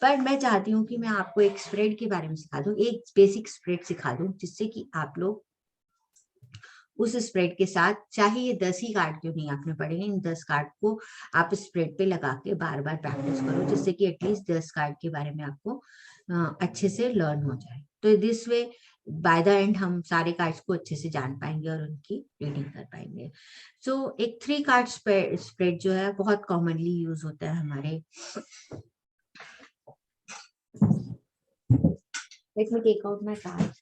पर मैं चाहती हूँ कि मैं आपको एक स्प्रेड के बारे में सिखा दूं, एक बेसिक स्प्रेड सिखा दूं, जिससे कि आप लोग उस स्प्रेड के साथ, चाहे ये 10 ही कार्ड क्यों नहीं आपने पढ़े, इन 10 कार्ड को आप स्प्रेड पे लगा के बार बार प्रैक्टिस करो, जिससे कि एटलीस्ट 10 कार्ड के बारे में आपको अच्छे से लर्न हो जाए। तो this way by the end हम सारे कार्ड्स को अच्छे से जान पाएंगे और उनकी रीडिंग कर पाएंगे। सो एक 3 कार्ड स्प्रेड जो है बहुत कॉमनली यूज होता है हमारे। Let me take out my card.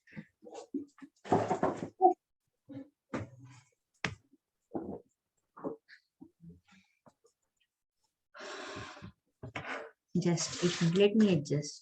Just let me adjust.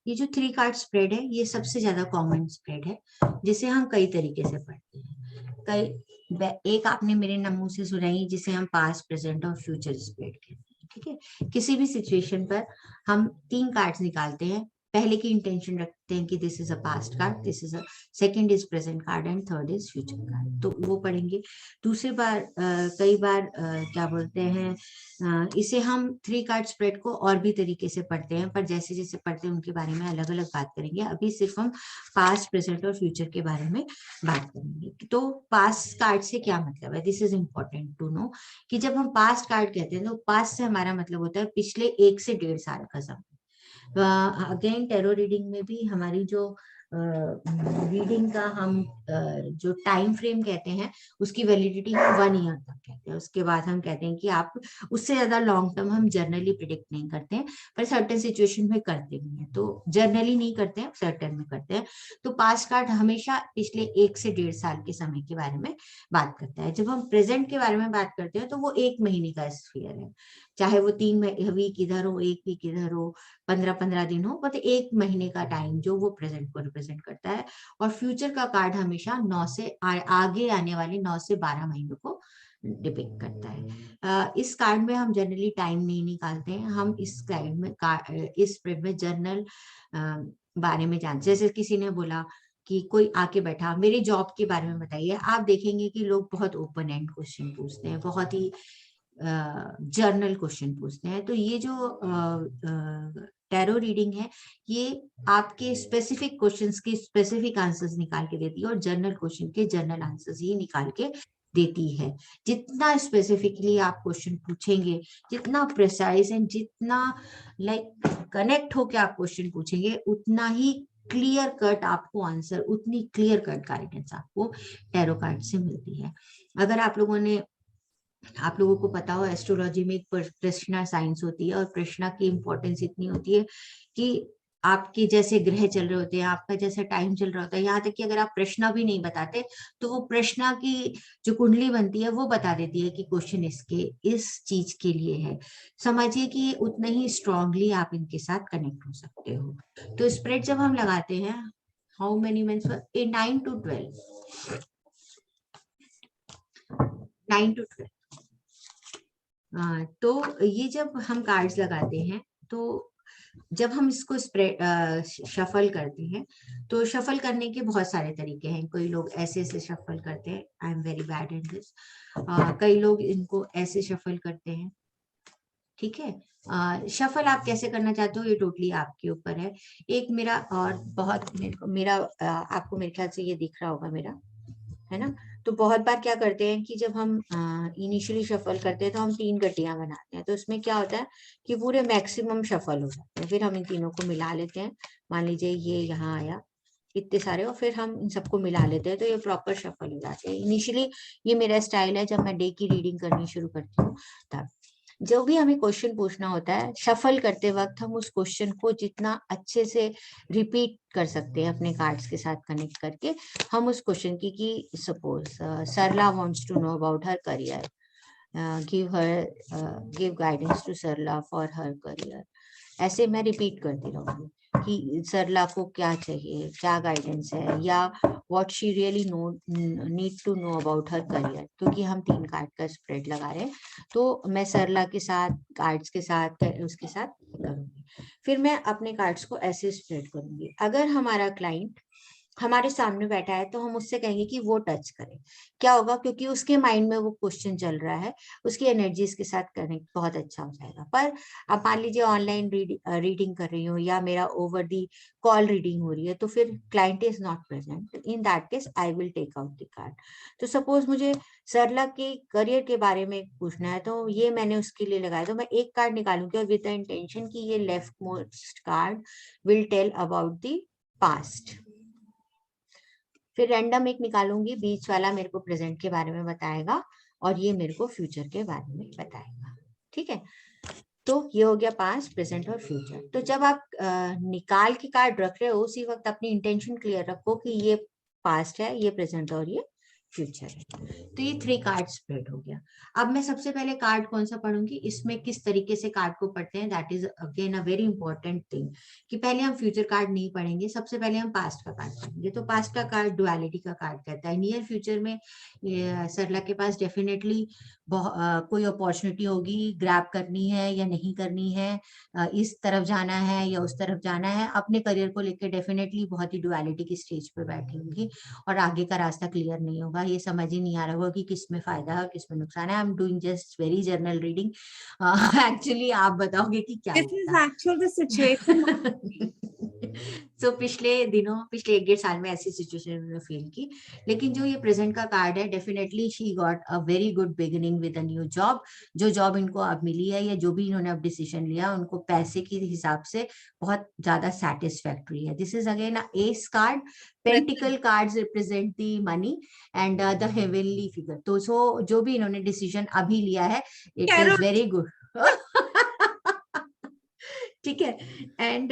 ये जो 3 कार्ड स्प्रेड है, ये सबसे ज्यादा कॉमन स्प्रेड है, जिसे हम कई तरीके से पढ़ते हैं। एक आपने मेरे मुंह से सुनाई, जिसे हम पास्ट, प्रेजेंट और फ्यूचर स्प्रेड कहते हैं। ठीक है, किसी भी सिचुएशन पर हम 3 कार्ड्स निकालते हैं। पहले की इंटेंशन रखते हैं कि this is a past card, this is a second is present card and third is future card, तो वो पढ़ेंगे। दूसरी बार कई बार क्या बोलते हैं, इसे हम 3 कार्ड स्प्रेड को और भी तरीके से पढ़ते हैं, पर जैसे जैसे पढ़ते हैं उनके बारे में अलग अलग बात करेंगे। अभी सिर्फ हम पास्ट, प्रेजेंट और फ्यूचर के बारे में बात करेंगे। तो पास्ट कार्ड से क्या मतलब है, this is important to know, कि जब हम पास्ट कार्ड कहते हैं तो पास्ट से हमारा मतलब होता है पिछले 1 से 1.5 साल का समय। अगेन टैरो रीडिंग में भी हमारी जो रीडिंग का हम जो टाइम फ्रेम कहते हैं, उसकी वैलिडिटी हम 1 ईयर तक कहते हैं। उसके बाद हम कहते हैं कि आप उससे ज्यादा लॉन्ग टर्म हम जर्नली प्रिडिक्ट नहीं करते हैं, पर सर्टेन सिचुएशन में करते भी हैं। तो जर्नली नहीं करते हैं, सर्टेन में करते हैं। तो पास्ट कार्ड हमेशा पिछले 1 से 1.5 साल के समय के बारे में बात करता है। जब हम प्रेजेंट के बारे में बात करते हैं तो वो 1 महीने का स्फीयर है, चाहे वो 3 वीक इधर हो, 1 वीक इधर हो, 15-15 दिन हो, बट 1 महीने का टाइम जो वो प्रेजेंट को रिप्रेजेंट करता है। और फ्यूचर का कार्ड हमेशा 9 से आगे आने वाले 9 से 12 महीनों को डिपिक्ट करता है। इस कार्ड में हम जनरली टाइम नहीं निकालते हैं, हम इस स्लाइड में इस स्प्रेड में जर्नल बारे में जानते। जैसे किसी ने बोला कि कोई आके बैठा, मेरे जॉब के बारे में बताइए, आप देखेंगे कि लोग बहुत ओपन एंड क्वेश्चन पूछते हैं, बहुत ही जर्नल क्वेश्चन पूछते हैं। तो ये जो टैरो रीडिंग है, ये आपके स्पेसिफिक क्वेश्चंस के स्पेसिफिक आंसर्स निकाल के देती है, और जर्नल क्वेश्चन के जर्नल आंसर्स ही निकाल के देती है। जितना स्पेसिफिकली आप क्वेश्चन पूछेंगे, जितना प्रिसाइज एंड जितना कनेक्ट होके आप क्वेश्चन पूछेंगे, उतना ही क्लियर कट आपको आंसर, उतनी क्लियर कट गाइडेंस आपको टैरो कार्ड से मिलती है। अगर आप लोगों को पता हो, एस्ट्रोलॉजी में एक प्रश्ना साइंस होती है, और प्रश्ना की इंपॉर्टेंस इतनी होती है कि आपके जैसे ग्रह चल रहे होते हैं, आपका जैसा टाइम चल रहा होता है, यहाँ तक कि अगर आप प्रश्ना भी नहीं बताते तो वो प्रश्ना की जो कुंडली बनती है वो बता देती है कि क्वेश्चन इसके इस चीज के लिए है। समझिए कि उतना ही स्ट्रांगली आप इनके साथ कनेक्ट हो सकते हो। तो स्प्रेड जब हम लगाते हैं, how many months, 9 to 12, 9 to 12। तो ये जब हम कार्ड्स लगाते हैं तो जब हम इसको स्प्रेड शफल करते हैं तो शफल करने के बहुत सारे तरीके हैं। कोई लोग ऐसे ऐसे शफल करते हैं, I am very bad in this. कई लोग इनको ऐसे शफल करते हैं, ठीक है। शफल आप कैसे करना चाहते हो ये टोटली आपके ऊपर है। एक मेरा और बहुत मेरा आपको मेरे ख्याल से ये दिख रहा होगा मेरा, है ना। तो बहुत बार क्या करते हैं कि जब हम इनिशियली शफल करते हैं तो हम 3 गड्डियां बनाते हैं, तो उसमें क्या होता है कि पूरे मैक्सिमम शफल हो जाते हैं। फिर हम इन तीनों को मिला लेते हैं, मान लीजिए ये यहाँ आया इतने सारे, और फिर हम इन सबको मिला लेते हैं तो ये प्रॉपर शफल हो जाते हैं। इनिशियली ये मेरा स्टाइल है, जब मैं डे की रीडिंग करनी शुरू करती हूँ तब जो भी हमें क्वेश्चन पूछना होता है शफल करते वक्त हम उस क्वेश्चन को जितना अच्छे से रिपीट कर सकते हैं अपने कार्ड्स के साथ कनेक्ट करके, हम उस क्वेश्चन की कि suppose Sarla wants to know about her career, give guidance to Sarla for her career, ऐसे मैं रिपीट करती रहूंगी कि सरला को क्या चाहिए, क्या गाइडेंस है, या what she really need to know about her career. क्योंकि हम 3 कार्ड का स्प्रेड लगा रहे हैं तो मैं सरला के साथ कार्ड्स के साथ उसके साथ करूंगी। फिर मैं अपने कार्ड्स को ऐसे स्प्रेड करूंगी। अगर हमारा क्लाइंट हमारे सामने बैठा है तो हम उससे कहेंगे कि वो टच करे। क्या होगा, क्योंकि उसके माइंड में वो क्वेश्चन चल रहा है, उसकी एनर्जीज के साथ कनेक्ट बहुत अच्छा हो जाएगा। पर अब मान लीजिए ऑनलाइन रीडिंग कर रही हूँ या मेरा ओवर दी कॉल रीडिंग हो रही है, तो फिर client is not present, in that case I will take out the card. तो सपोज मुझे सरला के करियर के बारे में पूछना है तो ये मैंने उसके लिए लगाया, तो मैं एक कार्ड निकालूंगी और विद द इंटेंशन कि ये left most card will tell about the past. फिर रैंडम एक निकालूंगी, बीच वाला मेरे को प्रेजेंट के बारे में बताएगा और ये मेरे को फ्यूचर के बारे में बताएगा, ठीक है। तो ये हो गया पास्ट, प्रेजेंट और फ्यूचर। तो जब आप निकाल के कार्ड रख रहे हो उसी वक्त अपनी इंटेंशन क्लियर रखो कि ये पास्ट है, ये प्रेजेंट और ये फ्यूचर है। तो ये 3 कार्ड स्प्रेड हो गया। अब मैं सबसे पहले कार्ड कौन सा पढ़ूंगी, इसमें किस तरीके से कार्ड को पढ़ते हैं, that is again a very important thing कि पहले हम फ्यूचर कार्ड नहीं पढ़ेंगे, सबसे पहले हम पास्ट का कार्ड पढ़ेंगे। तो पास्ट का कार्ड डुअलिटी का कार्ड कहता है नियर फ्यूचर में सरला के पास डेफिनेटली कोई अपॉर्चुनिटी होगी, ग्रैब करनी है या नहीं करनी है, इस तरफ जाना है या उस तरफ जाना है। अपने करियर को लेकर डेफिनेटली बहुत ही डुअलिटी की स्टेज पे बैठी होंगी और आगे का रास्ता क्लियर नहीं होगा, ये समझ ही नहीं आ रहा होगा कि किस में फायदा है किस में नुकसान है। I am doing just very general reading, actually आप बताओगे कि क्या This is actually the situation. सो पिछले 1-1.5 साल में ऐसी सिचुएशन उन्होंने फील की। लेकिन जो ये प्रेजेंट का कार्ड है, definitely she got a very good beginning with a new job. जो जॉब इनको अब मिली है या जो भी इन्होंने अब डिसीजन लिया उनको पैसे के हिसाब से बहुत ज्यादा सेटिस्फैक्टरी है। This is again a S card. Pentacle cards represent the money and the heavenly figure. तो सो जो भी इन्होंने डिसीजन अभी लिया है इट इज वेरी गुड, ठीक है। And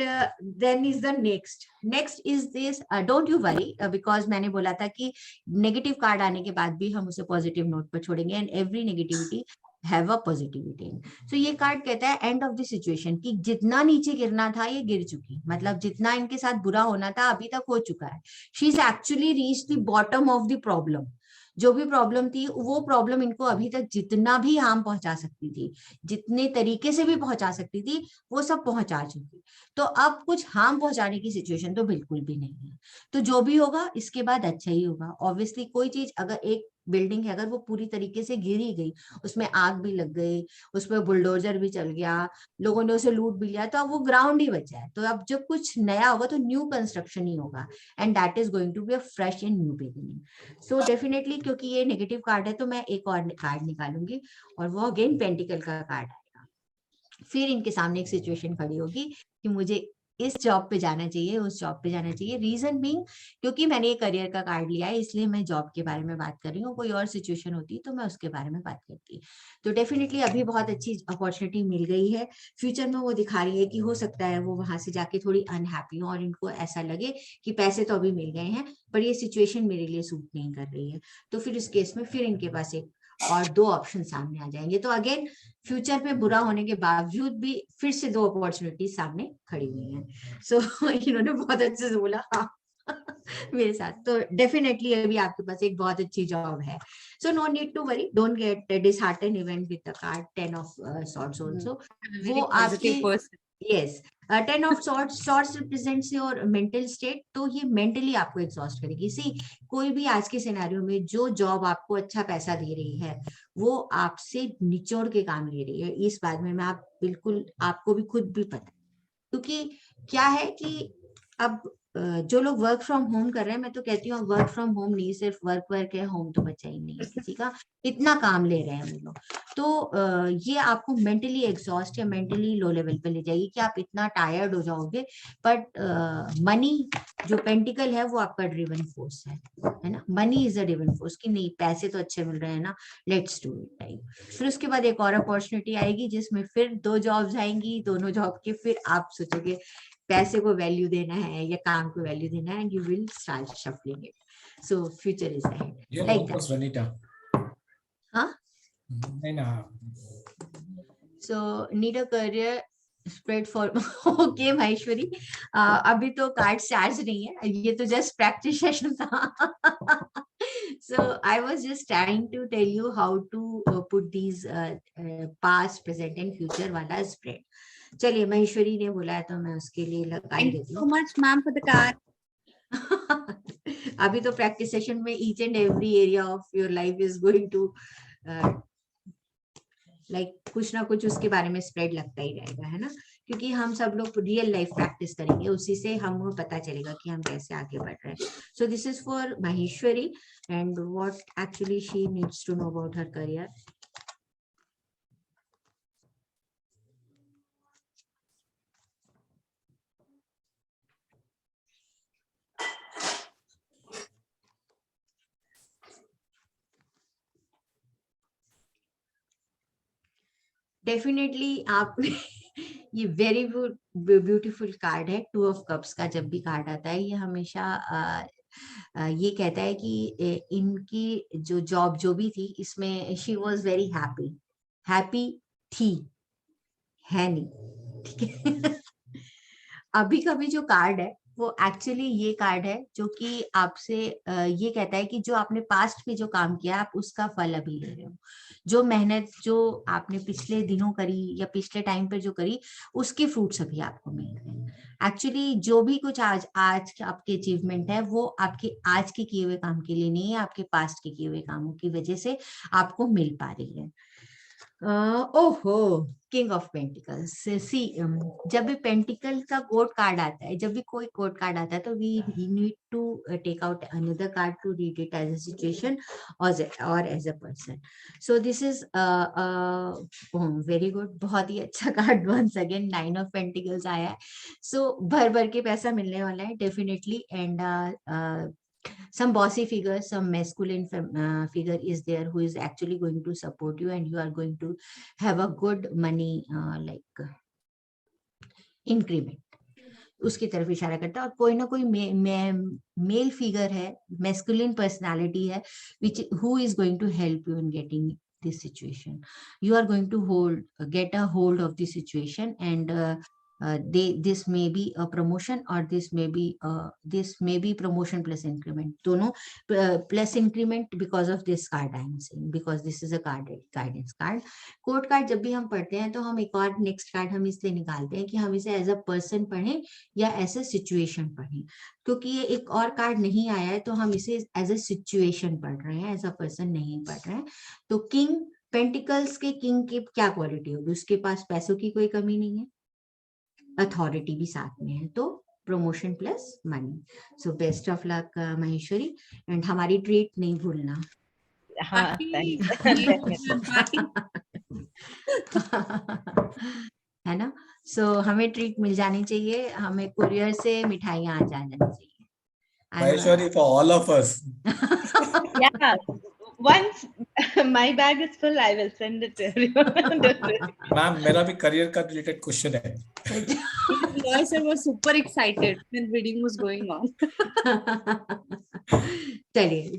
then is the next is this, don't you worry, because मैंने बोला था कि नेगेटिव कार्ड आने के बाद भी हम उसे पॉजिटिव नोट पर छोड़ेंगे and every negativity have a positivity. So ये कार्ड कहता है एंड ऑफ द सिचुएशन, कि जितना नीचे गिरना था ये गिर चुकी, मतलब जितना इनके साथ बुरा होना था अभी तक हो चुका है। She is actually reach the bottom of the problem. जो भी प्रॉब्लम थी वो प्रॉब्लम इनको अभी तक जितना भी हार्म पहुंचा सकती थी, जितने तरीके से भी पहुंचा सकती थी, वो सब पहुंचा चुकी। तो अब कुछ हार्म पहुंचाने की सिचुएशन तो बिल्कुल भी नहीं है। तो जो भी होगा इसके बाद अच्छा ही होगा। ऑब्वियसली कोई चीज, अगर एक बिल्डिंग है अगर वो पूरी तरीके से गिर ही गई, उसमें आग भी लग गई, उसमें बुलडोजर भी चल गया, लोगों ने उसे लूट भी लिया, तो अब वो ग्राउंड ही बचा है। तो अब जब कुछ नया होगा तो न्यू कंस्ट्रक्शन ही होगा and that is going to be a fresh and new beginning. So definitely क्योंकि ये नेगेटिव कार्ड है तो मैं एक और कार्ड निकालूंगी और वो अगेन पेंटिकल का कार्ड आएगा। फिर इनके सामने एक सिचुएशन खड़ी होगी कि मुझे इस जॉब पे जाना चाहिए, उस जॉब पे जाना चाहिए। रीजन बीइंग क्योंकि मैंने ये करियर का कार्ड लिया है इसलिए मैं जॉब के बारे में बात कर रही हूँ। कोई और सिचुएशन होती तो मैं उसके बारे में बात करती। तो डेफिनेटली अभी बहुत अच्छी अपॉर्चुनिटी मिल गई है। फ्यूचर में वो दिखा रही है कि हो सकता है वो वहां से जाके थोड़ी अनहैप्पी हो और इनको ऐसा लगे कि पैसे तो अभी मिल गए हैं पर ये सिचुएशन मेरे लिए सूट नहीं कर रही है। तो फिर इस केस में फिर इनके पास एक और 2 ऑप्शन सामने आ जाएंगे। तो अगेन फ्यूचर में बुरा होने के बावजूद भी फिर से 2 अपॉर्चुनिटी सामने खड़ी हुई हैं। सो इन्होंने बहुत अच्छे से बोला हाँ मेरे साथ। तो डेफिनेटली अभी आपके पास एक बहुत अच्छी जॉब है। So no need to worry, don't get disheartened even with the card 10 of swords also. वो आपकी yes 10 of swords represents your mental state, तो ये मेंटली आपको एग्जॉस्ट करेगी। सी, कोई भी आज के सिनेरियो में जो जॉब आपको अच्छा पैसा दे रही है वो आपसे निचोड़ के काम ले रही है, इस बात में मैं आप बिल्कुल, आपको भी खुद भी पता है। क्योंकि क्या है कि अब जो लोग वर्क फ्रॉम होम कर रहे हैं, मैं तो कहती हूँ वर्क फ्रॉम होम नहीं, सिर्फ वर्क है, होम तो बचा ही नहीं है किसी का, इतना काम ले रहे हैं वो लोग। तो ये आपको मेंटली एग्जॉस्ट या मेंटली लो लेवल पे ले जाएगी कि आप इतना टायर्ड हो जाओगे। बट मनी जो पेंटिकल है वो आपका ड्रिवन फोर्स है ना, money is a driven force, कि नहीं पैसे तो अच्छे मिल रहे हैं ना, लेट्स डू इट टाइप। फिर उसके बाद एक और अपॉर्चुनिटी आएगी जिसमें फिर 2 जॉब्स आएंगी, दोनों जॉब के फिर आप सोचोगे पैसे को वैल्यू देना है या काम को वैल्यू देना है, and you will start shuffling it. So future is ahead like that. Vanita. हाँ, नहीं ना, so need a career spread for okay Maheshwari, अभी तो कार्ड चार्ज नहीं है, ये तो जस्ट प्रैक्टिस सेशन था। So I was just trying to tell you how to put these past, present and future वाला spread. चलिए, महेश्वरी ने बोला है तो मैं उसके लिए लगा ही Thank you देती so हूँ। much, ma'am, for the card. अभी तो प्रैक्टिस सेशन में each and every area of your life is going to like कुछ ना कुछ उसके बारे में स्प्रेड लगता ही रहेगा, है ना, क्योंकि हम सब लोग रियल लाइफ प्रैक्टिस करेंगे, उसी से हमको पता चलेगा कि हम कैसे आगे बढ़ रहे हैं। So this is for Maheshwari and what actually she needs to know about her career. Definitely आप ये वेरी ब्यूटीफुल कार्ड है, 2 ऑफ कप्स का जब भी कार्ड आता है ये हमेशा ये कहता है कि इनकी जो जॉब जो भी थी इसमें शी वाज वेरी हैप्पी थी, है नहीं, ठीक है। अभी का भी जो कार्ड है वो एक्चुअली ये कार्ड है जो कि आपसे ये कहता है कि जो आपने पास्ट में जो काम किया आप उसका फल अभी ले रहे हो, जो मेहनत जो आपने पिछले दिनों करी या पिछले टाइम पर जो करी उसके फ्रूट्स अभी आपको मिल रहे हैं। एक्चुअली जो भी कुछ आज आपके अचीवमेंट है वो आपके आज के किए हुए काम के लिए नहीं है, आपके पास्ट के किए हुए कामों की वजह से आपको मिल पा रही है। ओहो, किंग ऑफ पेंटिकल्स। सी, जब भी पेंटिकल का कोड कार्ड आता है, जब भी कोई कोड कार्ड आता है तो we need to take out another card to read it as a situation और as a person. So this is very good, बहुत ही अच्छा card. Once again 9 of pentacles आया है। सो भर भर के पैसा मिलने वाला है definitely, and some bossy figure, some masculine figure is there who is actually going to support you, and you are going to have a good money like increment, उसकी तरफ इशारा करता है। और कोई ना कोई मेल फिगर है, masculine personality है, which who is going to help you in getting this situation. You are going to get a hold of the situation, and this may be a promotion, or this may be promotion plus increment, दोनों plus increment because of this card I am saying, because this is a guidance card. Code card जब भी हम पढ़ते हैं तो हम एक और नेक्स्ट कार्ड हम इसलिए निकालते हैं कि हम इसे एज अ पर्सन पढ़ें या एज अ सिचुएशन पढ़ें, क्योंकि ये एक और कार्ड नहीं आया है तो हम इसे एज अ सिचुएशन पढ़ रहे हैं, एज अ पर्सन नहीं पढ़ रहे हैं। तो किंग पेंटिकल्स के किंग की क्या क्वालिटी होगी, उसके पास पैसों की कोई कमी नहीं है, अथॉरिटी भी साथ में है, तो promotion plus money. So best of luck Maheshwari, and हमारी ट्रीट नहीं भूलना। हाँ, Happy thanks. है ना। सो हमें ट्रीट मिल जानी चाहिए, हमें कुरियर से मिठाइयाँ आ जानी चाहिए। Maheshwari, for all of us. Yeah, once my bag is full, I will send it to everyone. Ma'am, मेरा भी करियर का रिलेटेड क्वेश्चन है। Loy sir was super excited when reading was going on.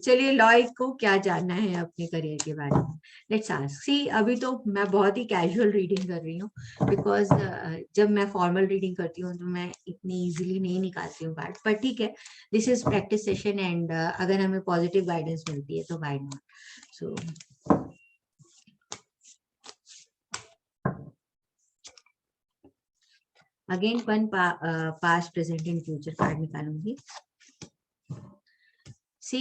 चलिए लॉय को क्या जानना है अपने करियर के बारे में, लेट्स आस्क। सी, अभी तो मैं बहुत ही कैजुअल रीडिंग कर रही हूँ, बिकॉज जब मैं फॉर्मल रीडिंग करती हूँ तो मैं इतनी इजीली नहीं निकालती हूँ कार्ड, पर ठीक है, this is practice session, and अगर हमें पॉजिटिव गाइडेंस मिलती है तो why not. So again one past present and future card निकालूंगी। सी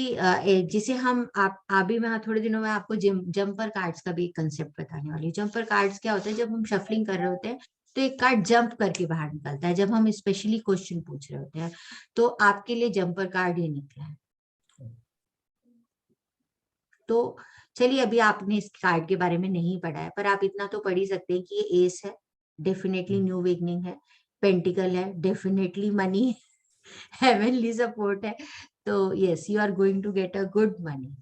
जिसे हम आप अभी मैं थोड़े दिनों में आपको जंपर कार्ड्स का भी एक कंसेप्ट बताने वाली हूँ। जंपर कार्ड्स क्या होता है, जब हम शफलिंग कर रहे होते हैं तो एक कार्ड जंप करके बाहर निकलता है, जब हम स्पेशली क्वेश्चन पूछ रहे होते हैं। तो आपके लिए जंपर कार्ड ये निकला है। तो चलिए, अभी आपने इस कार्ड के बारे में नहीं पढ़ा है, पर आप इतना तो पढ़ ही सकते हैं कि ये एस है, डेफिनेटली न्यू बिगनिंग है, पेंटिकल है, डेफिनेटली मनी है, हेवनली सपोर्ट है। तो yes, you are going to get a good money.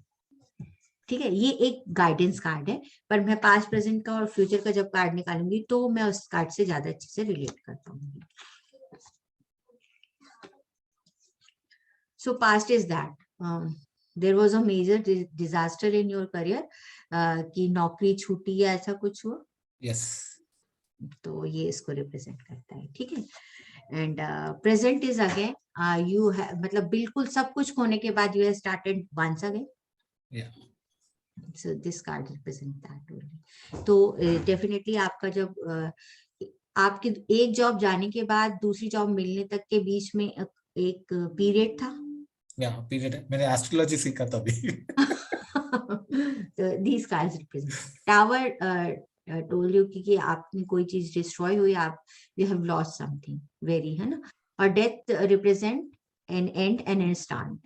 ठीक है, ये एक गाइडेंस कार्ड है, पर मैं पास्ट प्रेजेंट का और फ्यूचर का जब कार्ड निकालूंगी तो मैं उस कार्ड से ज्यादा अच्छे से रिलेट कर पाऊंगी। So past is that there was a major disaster in your career, कि नौकरी छूटी या ऐसा कुछ हुआ। Yes. तो ये इसको रिप्रेजेंट करता है। ठीक है, and present is again you मतलब बिल्कुल सब कुछ खोने के बाद you have started once again. Yeah. So this card represent that only. तो डेफिनेटली आपका जब आपकी एक जॉब जाने के बाद दूसरी जॉब मिलने तक के बीच में एक पीरियड था। Yeah, period. मैंने एस्ट्रोलॉजी सीखा था अभी। तो these cards represent tower told you कि आपने कोई चीज डिस्ट्रॉय हुई, आप you have lost something very, है ना। और death represent an end and an start,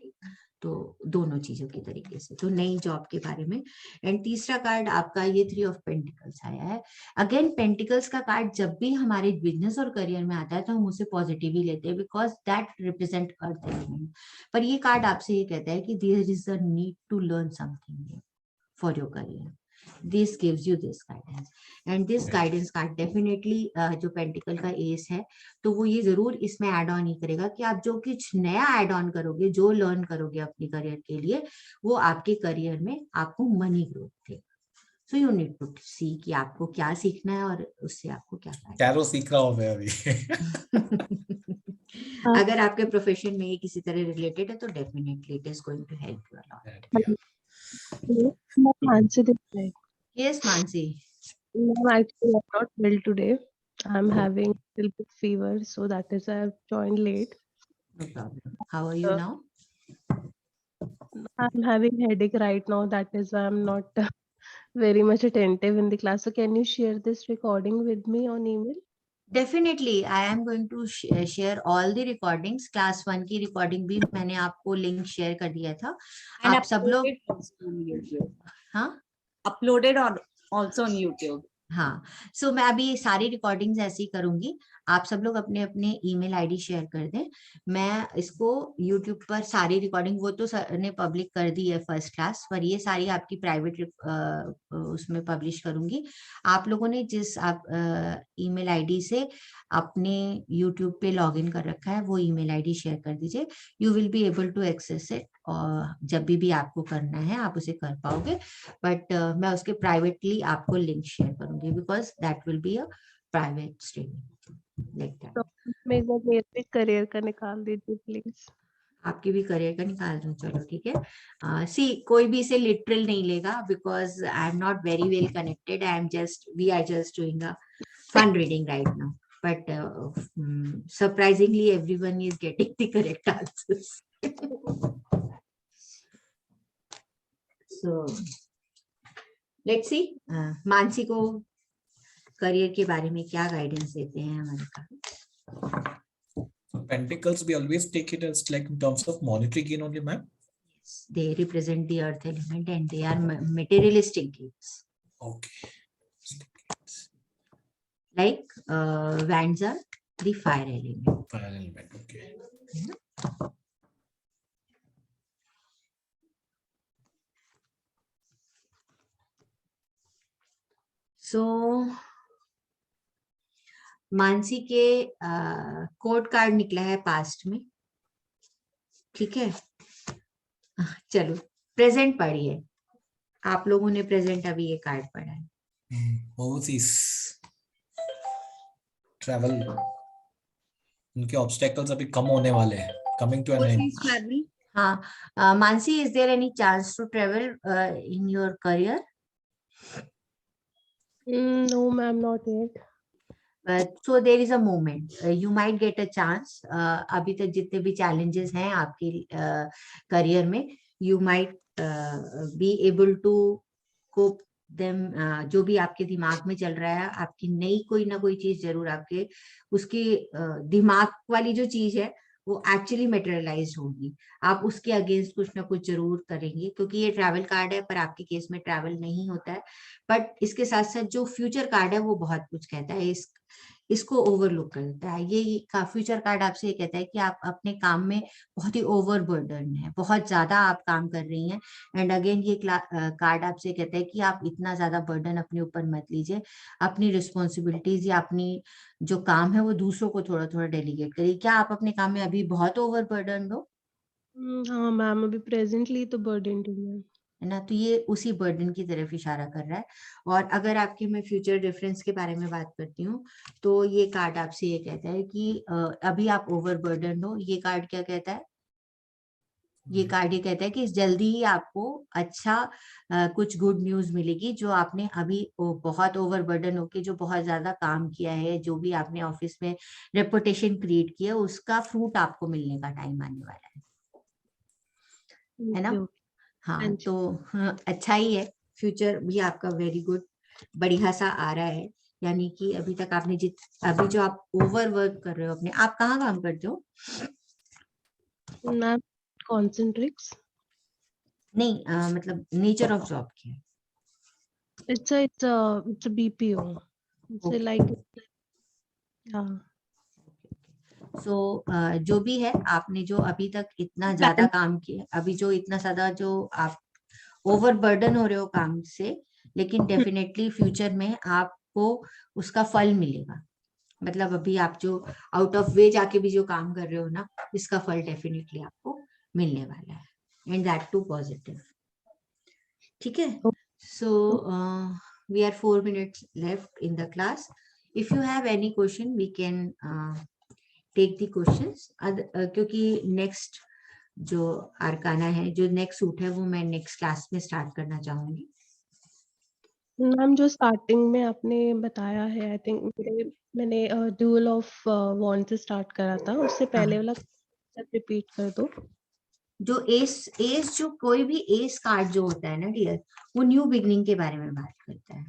तो दोनों चीजों के तरीके से, तो नई जॉब के बारे में। एंड तीसरा कार्ड आपका ये 3 ऑफ पेंटिकल्स आया है। अगेन पेंटिकल्स का कार्ड जब भी हमारे बिजनेस और करियर में आता है तो हम उसे पॉजिटिव ही लेते हैं, because that represent earth element. पर ये कार्ड आपसे ये कहता है कि there is a need to learn something for your career. This gives you this guidance, and this guidance card definitely जो पेंटिकल का एस है, तो वो ये जरूर इसमें ऐड ऑन ही करेगा कि आप जो कुछ नया ऐड ऑन करोगे, जो लर्न करोगे अपने करियर के लिए, वो आपके करियर में आपको मनी ग्रोथ देगा। सो यू नीड टू सी कि आपको क्या सीखना है और उससे आपको क्या फायदा। टैरो सीख रहा हूँ मैं अभी। अगर आपके प्रोफेशन में ये किसी तरह रिलेटेड है तो definitely it is going to help you a lot. Mansi this side. Yes, Mansi. Ma'am, actually, I'm not well today. I'm having a little bit fever, so that is why I've joined late. No problem. How are you now? I'm having headache right now. That is why I'm not very much attentive in the class. So can you share this recording with me on email? Definitely, I am going to share all the recordings. Class 1 की recording भी मैंने आपको link share कर दिया था। And आप सब लोग uploaded also on YouTube. हाँ Uploaded on also on YouTube. हाँ, सो मैं अभी सारी रिकॉर्डिंग्स ऐसी करूंगी। आप सब लोग अपने अपने ईमेल आईडी शेयर कर दें। मैं इसको यूट्यूब पर सारी रिकॉर्डिंग, वो तो सर ने पब्लिक कर दी है फर्स्ट क्लास, पर ये सारी आपकी प्राइवेट उसमें पब्लिश करूंगी। आप लोगों ने जिस आप ईमेल आईडी से अपने यूट्यूब पे लॉगिन कर रखा है वो ईमेल आईडी शेयर कर दीजिए। You will be able to access it, और जब भी आपको करना है आप उसे कर पाओगे। बट मैं उसके प्राइवेटली आपको लिंक शेयर करूंगी, because that will be a private streaming like that. तो मैं एक बार मेरे भी करियर का निकाल दीजिए प्लीज। आपके भी करियर का निकाल दूं, चलो ठीक है। सी कोई भी इसे लिटरल नहीं लेगा, because I am not very well connected. We are just doing a fun reading right now, but surprisingly everyone is getting the correct answers. So let's see, Mansi को करियर के बारे में क्या गाइडेंस देते हैं हमारे का। Pentacles we always take it as like in terms of monetary gain only, ma'am. Yes, they represent the earth element and they are materialistic gifts. Okay. Like wands are the fire element. Fire element. Okay. So Mansi के code card निकला है past में, ठीक है। चलो present पढ़िए, आप लोगों ने प्रेजेंट अभी ये कार्ड पढ़ा है। Overseas travel, उनके obstacles अभी कम होने वाले हैं, coming to an end. Overseas travel. हाँ, Mansi, is there any chance to travel in your career? No, ma'am, not yet. So there is a moment, you might get a chance. अभी तक जितने भी challenges हैं आपके career में, you might be able to cope them. जो भी आपके दिमाग में चल रहा है, आपकी नई कोई ना कोई चीज जरूर आपके उसकी दिमाग वाली जो चीज है वो एक्चुअली मेटेरियलाइज होगी. आप उसके अगेंस्ट कुछ ना कुछ जरूर करेंगे, क्योंकि ये ट्रैवल कार्ड है, पर आपके केस में ट्रैवल नहीं होता है. बट इसके साथ साथ जो फ्यूचर कार्ड है वो बहुत कुछ कहता है, इसको ओवरलुक कर देता है. ये का फ्यूचर कार्ड आपसे ये कहता है कि आप अपने काम में बहुत ही ओवरबर्डन है, बहुत ज्यादा आप काम कर रही हैं. एंड अगेन ये कार्ड आपसे कहता है कि आप इतना ज्यादा बर्डन अपने ऊपर मत लीजिए. अपनी रिस्पॉन्सिबिलिटीज या अपनी जो काम है वो दूसरों को थोड़ा थोड़ा डेलीगेट करिए. क्या आप अपने काम में अभी बहुत ओवरबर्डन हो? हाँ मैम, अभी प्रेजेंटली तो बर्डन हूँ. है ना, तो ये उसी बर्डन की तरफ इशारा कर रहा है. और अगर आपके मैं फ्यूचर डिफरेंस के बारे में बात करती हूँ, तो ये कार्ड आपसे ये कहता है कि अभी आप ओवरबर्डन हो. ये कार्ड क्या कहता है? ये कार्ड ये कहता है कि जल्दी ही आपको अच्छा कुछ गुड न्यूज मिलेगी. जो आपने अभी बहुत ओवरबर्डन होके जो बहुत ज्यादा काम किया है, जो भी आपने ऑफिस में रेपुटेशन क्रिएट किया, उसका फ्रूट आपको मिलने का टाइम आने वाला है ना. हाँ, हाँ जी. तो हाँ, अच्छा ही है. फ्यूचर भी आपका वेरी गुड, बढ़िया सा आ रहा है. यानी कि अभी तक आपने अभी जो आप ओवर वर्क कर रहे हो अपने, आप कहाँ काम करते हो? Ma'am Concentrix. नहीं, मतलब नेचर ऑफ जॉब क्या है? It's a BPO. It's Okay. like, yeah. सो जो भी है, आपने जो अभी तक इतना ज्यादा काम किया, अभी जो इतना ज्यादा जो आप ओवरबर्डन हो रहे हो काम से, लेकिन डेफिनेटली फ्यूचर में आपको उसका फल मिलेगा. मतलब अभी आप जो आउट ऑफ वे जाके भी जो काम कर रहे हो ना, इसका फल डेफिनेटली आपको मिलने वाला है. And that too positive. ठीक है. So we are 4 minutes left in the class. If you have any question we can take the questions. क्योंकि नेक्स्ट जो आरकाना है, जो नेक्स्ट सूट है, वो मैं नेक्स्ट क्लास में स्टार्ट करना चाहूंगी. मैम जो स्टार्टिंग में आपने बताया है, आई थिंक मैंने ड्यूल ऑफ वॉन्ड से स्टार्ट करा था, उससे पहले वाला रिपीट कर दो. जो एस जो कोई भी एस कार्ड जो होता है ना डियर, वो न्यू बिगनिंग के बारे में बात करता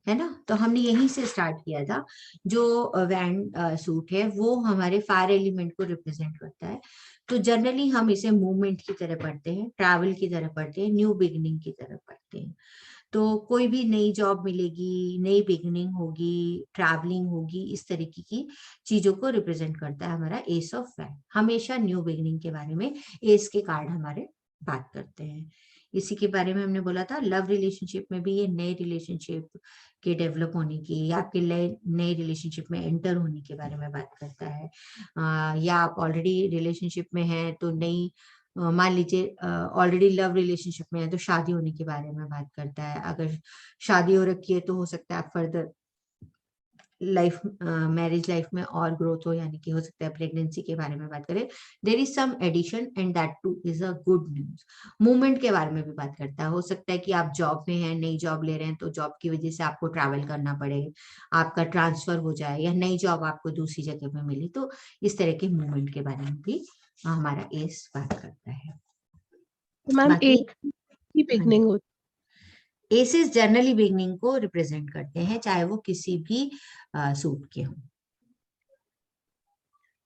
है ना. तो हमने यहीं से स्टार्ट किया था. जो वैंड सूट है वो हमारे फायर एलिमेंट को रिप्रेजेंट करता है. तो जनरली हम इसे मूवमेंट की तरह पढ़ते हैं, ट्रैवल की तरह पढ़ते हैं, न्यू बिगनिंग की तरह पढ़ते हैं. तो कोई भी नई जॉब मिलेगी, नई बिगनिंग होगी, ट्रैवलिंग होगी, इस तरीके की चीजों को रिप्रेजेंट करता है हमारा एस ऑफ वैंड. हमेशा न्यू बिगनिंग के बारे में एस के कार्ड हमारे बात करते हैं. इसी के बारे में हमने बोला था. लव रिलेशनशिप में भी ये नए रिलेशनशिप के डेवलप होने की, या आपके नए रिलेशनशिप में एंटर होने के बारे में बात करता है. या आप ऑलरेडी रिलेशनशिप में हैं तो नई, मान लीजिए ऑलरेडी लव रिलेशनशिप में है तो शादी होने के बारे में बात करता है. अगर शादी हो रखी है तो हो सकता है आप फर्दर लाइफ, मैरिज लाइफ में और ग्रोथ हो, यानी कि हो सकता है प्रेगनेंसी के बारे में बात करें. There is some addition and that too is a good news. Movement के बारे में भी बात करता है. हो सकता है कि आप जॉब में हैं, नई जॉब ले रहे हैं, तो जॉब की वजह से आपको ट्रैवल करना पड़े, आपका ट्रांसफर हो जाए, या नई जॉब आपको दूसरी जगह में मिली. तो इस तरह के मूवमेंट के बारे में भी हमारा एस बात करता है. मैम बाकी एक ही बिगनिंग होती एसेस जनरली बिगनिंग को रिप्रेजेंट करते हैं, चाहे वो किसी भी सूट के हों,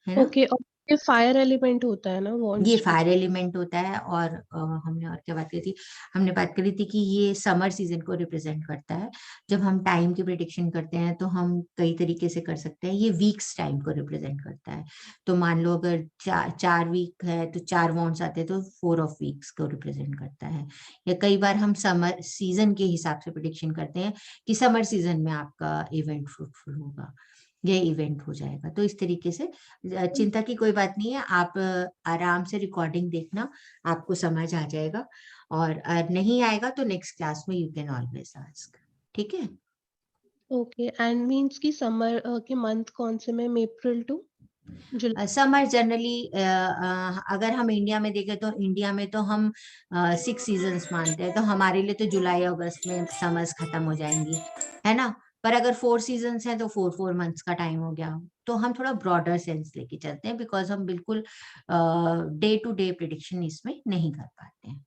है है. ना. ओके, और ये फायर एलिमेंट होता है ना वॉन्ड्स ये में. फायर एलिमेंट होता है. और हमने और क्या बात करी थी? हमने बात करी थी कि ये समर सीजन को रिप्रेजेंट करता है. जब हम टाइम की प्रेडिक्शन करते हैं तो हम कई तरीके से कर सकते हैं. ये वीक्स टाइम को रिप्रेजेंट करता है. तो मान लो अगर 4 वीक है तो 4 वॉन्ड्स आते हैं, तो 4 ऑफ वीक्स को रिप्रेजेंट करता है. या कई बार हम समर सीजन के हिसाब से प्रेडिक्शन करते हैं कि समर सीजन में आपका इवेंट फ्रूटफुल होगा, ये इवेंट हो जाएगा. तो इस तरीके से चिंता की कोई बात नहीं है. आप आराम से रिकॉर्डिंग देखना, आपको समझ आ जाएगा. और नहीं आएगा तो नेक्स्ट क्लास में यू कैन ऑलवेज आस्क. ठीक है. ओके, एंड मींस की समर के मंथ कौन से में, अप्रैल टू जुलाई. समर जनरली अगर हम इंडिया में देखें तो इंडिया में तो हम 6 सीजन्स मानते हैं. तो हमारे लिए तो जुलाई अगस्त में समर्स खत्म हो जाएंगी, है ना. पर अगर 4 सीजन्स हैं तो 4 मंथ्स का टाइम हो गया। तो हम थोड़ा ब्रॉडर सेंस लेके चलते हैं, बिकॉज हम बिल्कुल डे टू डे प्रिडिक्शन इसमें नहीं कर पाते हैं।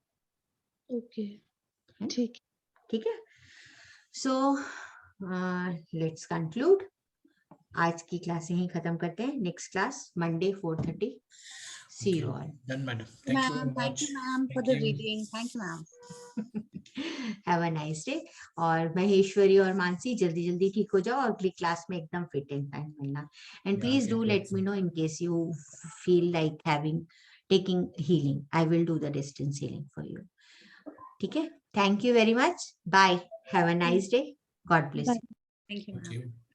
ओके, है? ठीक ठीक है, सो लेट्स कंक्लूड। आज की क्लास यहीं खत्म करते हैं। Next class Monday 4:30। See you all. Done, madam. Thank you very Ma'am, thank much. you, ma'am, for Thank the you. reading. Thank you, ma'am. Have a nice day. और महेश्वरी और मानसी जल्दी जल्दी ठीक हो जाओ, अगली क्लास में एकदम फिट एंड फाइन मिलना। And Yeah, please it do will. Let me know in case you feel like having taking healing. I will do the distance healing for you. ठीक है, thank you very much, bye, have a nice day, God bless. Bye. Thank you, Thank ma'am. you.